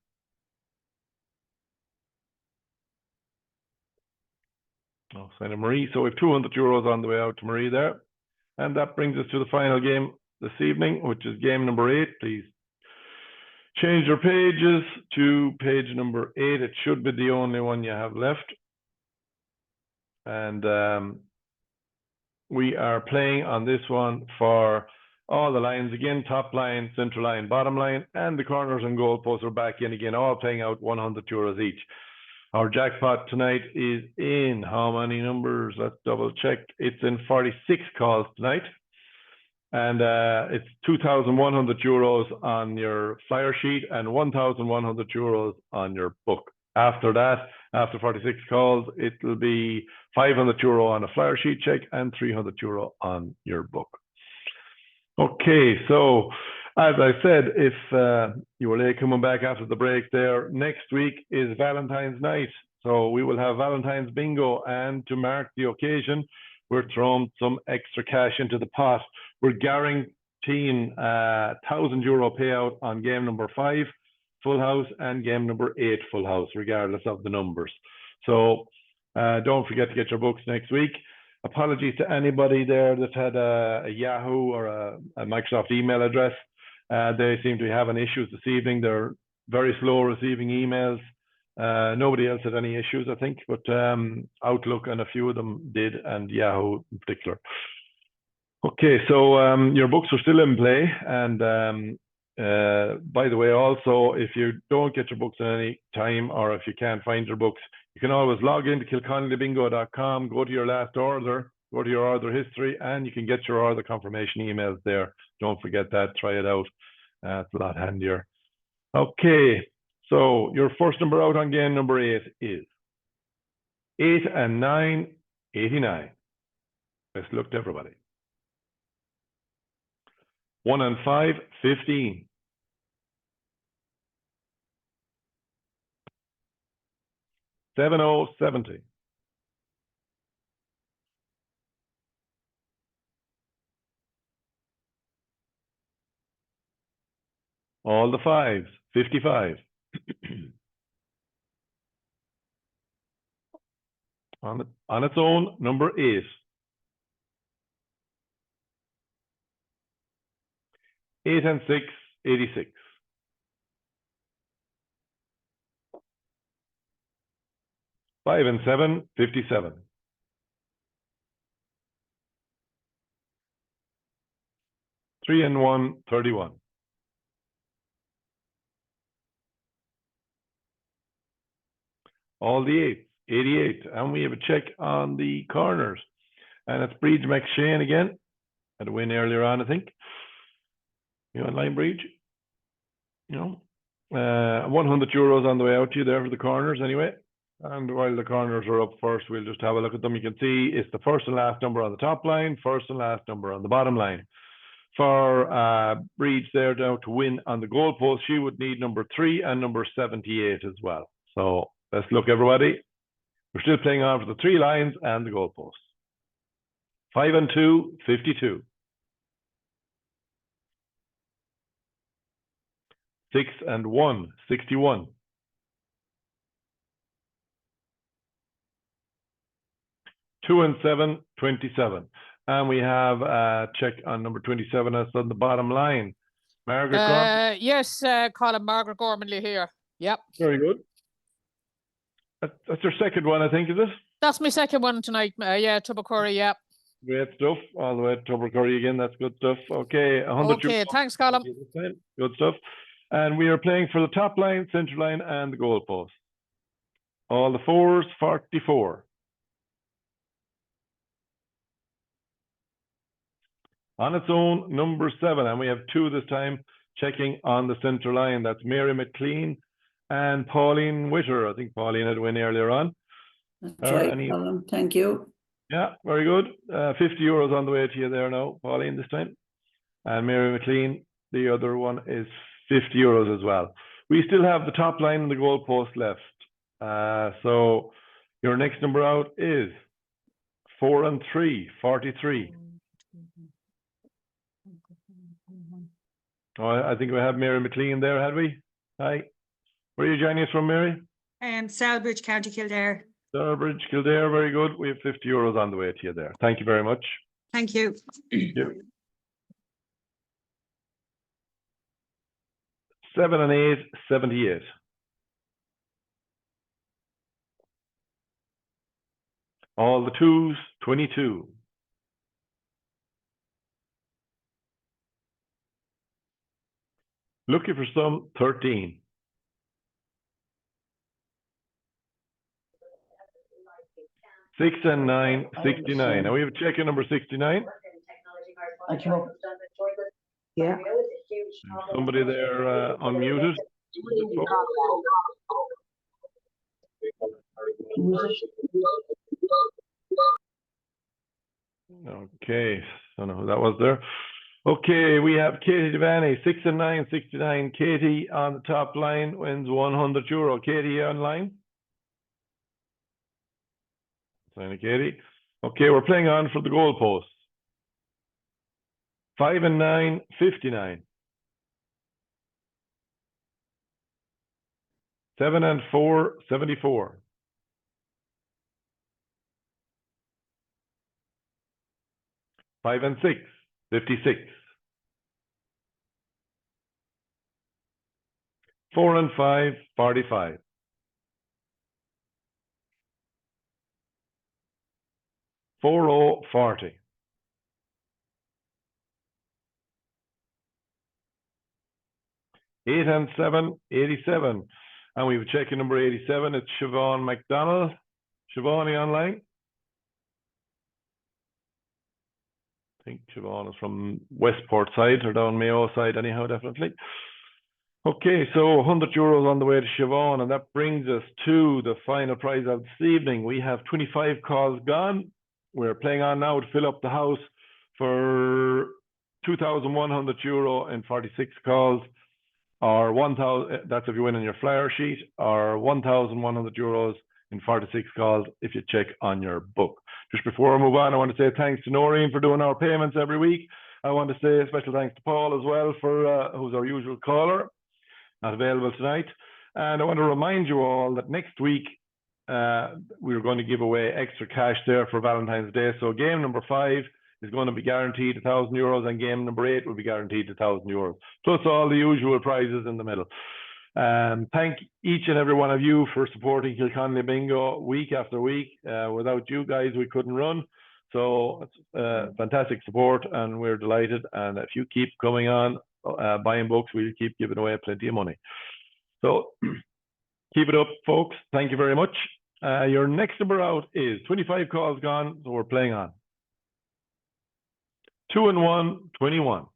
Oh, sign of Marie. So we have €200 on the way out to Marie there. And that brings us to the final game this evening, which is game number 8. Please change your pages to page number 8. It should be the only one you have left. And we are playing on this one for all the lines again, top line, central line, bottom line, and the corners and goalposts are back in again, all paying out €100 each. Our jackpot tonight is in how many numbers? Let's double check. It's in 46 calls tonight. And it's €2,100 on your flyer sheet and €1,100 on your book. After that, after 46 calls, it'll be €500 on a flyer sheet check and €300 on your book. Okay, so as I said, if you were late coming back after the break there, next week is Valentine's night. So we will have Valentine's bingo, and to mark the occasion, we're throwing some extra cash into the pot. We're guaranteeing €1,000 payout on game number 5, full house, and game number 8, full house, regardless of the numbers. So don't forget to get your books next week. Apologies to anybody there that had a Yahoo or a Microsoft email address. They seem to be having issues this evening. They're very slow receiving emails. Nobody else had any issues, I think, but Outlook and a few of them did, and Yahoo in particular. Okay, so your books are still in play. And by the way, also, if you don't get your books at any time, or if you can't find your books, you can always log into kilconlybingo.com, go to your last order, go to your order history, and you can get your order confirmation emails there. Don't forget that, try it out. It's a lot handier. Okay, so your first number out on game number 8 is 8 and 9, 89. Best luck to everybody. 1 and 5, 15. 70, 70. 'All the 5s, 55. On its own, number 8. 8 and 6, 86. 5 and 7, 57. 3 and 1, 31. All the 8s, 88. And we have a check on the corners. And it's Breach McShane again. Had a win earlier on, I think. You online, Breach? You know, €100 on the way out to you there for the corners anyway. And while the corners are up first, we'll just have a look at them. You can see it's the first and last number on the top line, first and last number on the bottom line. For Breach there now to win on the goalpost, she would need number 3 and number 78 as well. So best luck, everybody. We're still playing on for the 3 lines and the goalpost. 5 and 2, 52. 6 and 1, 61. 2 and 7, 27. And we have a check on number 27. That's on the bottom line. Margaret Gorman. Yes, Colin, Margaret Gormley here. Yep. Very good. That's your second one, I think, is it? That's my second one tonight. Yeah, Tubbercurry, yeah. Great stuff. All the way to Tubbercurry again. That's good stuff. Okay, 100. Okay, thanks, Colin. Good stuff. And we are playing for the top line, centre line, and the goal post. All the fours, 44. On its own, number 7, and we have 2 this time, checking on the centre line. That's Mary McLean and Pauline Witter. I think Pauline had a win earlier on. That's right, Colin. Thank you. Yeah, very good. 50 euros on the way to you there now, Pauline, this time. And Mary McLean, the other one is 50 euros as well. We still have the top line and the goal post left. So your next number out is 4 and 3, 43. Oh, I think we have Mary McLean there, had we? Hi. Where are you joining us from, Mary? Selbridge, County Kildare. Stourbridge, Kildare, very good. We have 50 euros on the way to you there. Thank you very much. Thank you. Thank you. 7 and 8, 78. All the 2s, 22. Looking for some, 13. 6 and 9, 69. Now we have a check in number 69. Yeah. Somebody there unmuted. Okay, don't know who that was there. Okay, we have Katie Devaney, 6 and 9, 69. Katie on the top line wins 100 euro. Katie online. Sign it, Katie. Okay, we're playing on for the goal post. 5 and 9, 59. 7 and 4, 74. 5 and 6, 56. 4 and 5, 45. 4-0, 40. 8 and 7, 87. And we have checking number 87. It's Siobhan McDonald. Siobhan, are you online? I think Siobhan is from Westport side or down Mayo side anyhow, definitely. Okay, so 100 euros on the way to Siobhan, and that brings us to the final prize of this evening. We have 25 calls gone. We're playing on now to fill up the house for 2,100 euro and 46 calls, or 1,000, that's if you win on your flyer sheet, or 1,100 euros in 46 calls if you check on your book. Just before I move on, I want to say thanks to Noreen for doing our payments every week. I want to say a special thanks to Paul as well, for who's our usual caller, not available tonight. And I want to remind you all that next week we're going to give away extra cash there for Valentine's Day. So game number 5 is going to be guaranteed 1,000 euros, and game number 8 will be guaranteed 1,000 euros, plus all the usual prizes in the middle. Thank each and every one of you for supporting Kilconly Bingo week after week. Without you guys, we couldn't run. So it's fantastic support, and we're delighted. And if you keep coming on, buying books, we'll keep giving away plenty of money. So keep it up, folks. Thank you very much. Your next number out is 25 calls gone, so we're playing on. 2 and 1, 21.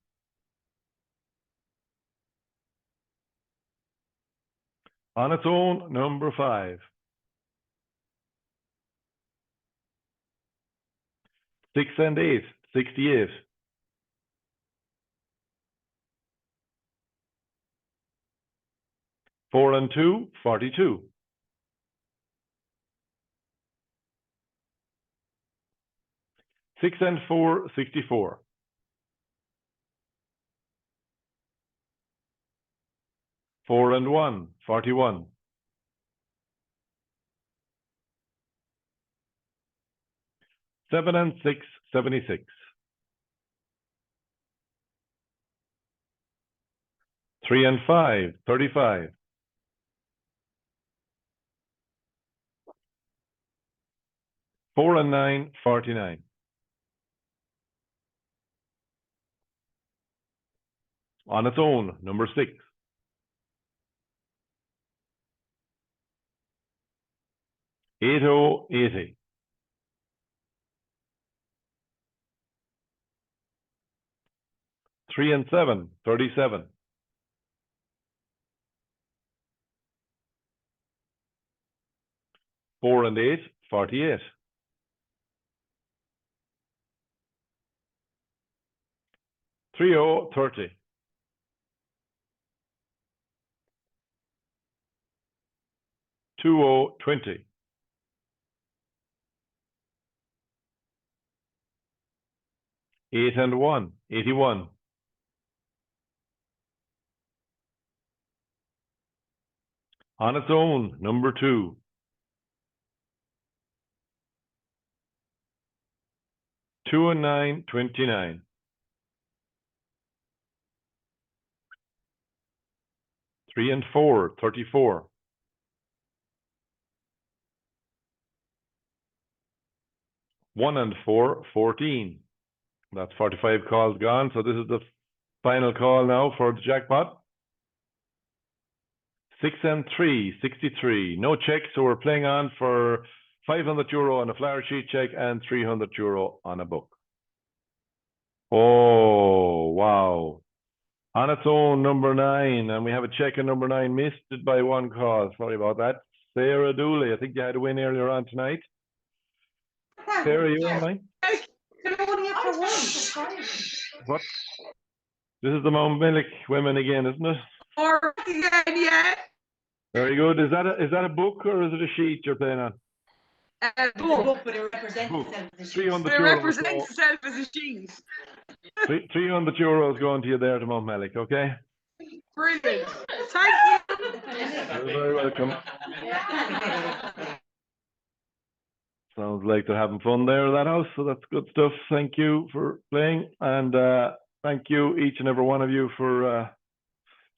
On its own, number 5. 6 and 8, 68. 4 and 2, 42. 6 and 4, 64. 4 and 1, 41. 7 and 6, 76. 3 and 5, 35. 4 and 9, 49. On its own, number 6. 80, 80. 3 and 7, 37. 4 and 8, 48. 30, 30. 20, 20. 8 and 1, 81. 'On its own, number 2. 2 and 9, 29. 3 and 4, 34. 1 and 4, 14. That's 45 calls gone. So this is the final call now for the jackpot. 6 and 3, 63. No check, so we're playing on for €500 on a flower sheet check and €300 on a book. Oh, wow. On its own, number 9, and we have a check on number 9, missed it by 1 call. Sorry about that. Sarah Dooley, I think you had a win earlier on tonight. Sarah, you online? What? This is the Mount Millick women again, isn't it? Yeah. Very good. Is that a book or is it a sheet you're playing on? Book. But it represents Book. itself as a sheet. €300. It represents itself as a sheet. €300 going to you there to Mount Millick, okay? Brilliant. Thank you. You're very welcome. Sounds like they're having fun there at that house, so that's good stuff. Thank you for playing, and thank you each and every one of you for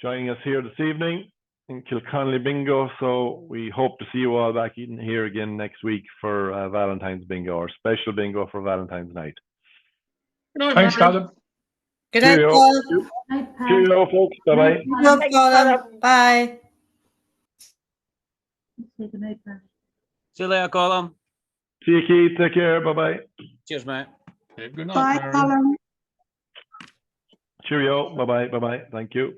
joining us here this evening in Kilconly Bingo. So we hope to see you all back in here again next week for Valentine's Bingo, or special bingo for Valentine's night. Thanks, Colin. Good night, Cheerio. Colin. Cheerio, folks. Bye-bye. Love, Colin. Bye. See you later, Colin. See you, Keith. Take care. Bye-bye. Cheers, mate. Good night, Bye, Mary. Colin. Cheerio. Bye-bye. Bye-bye. Thank you.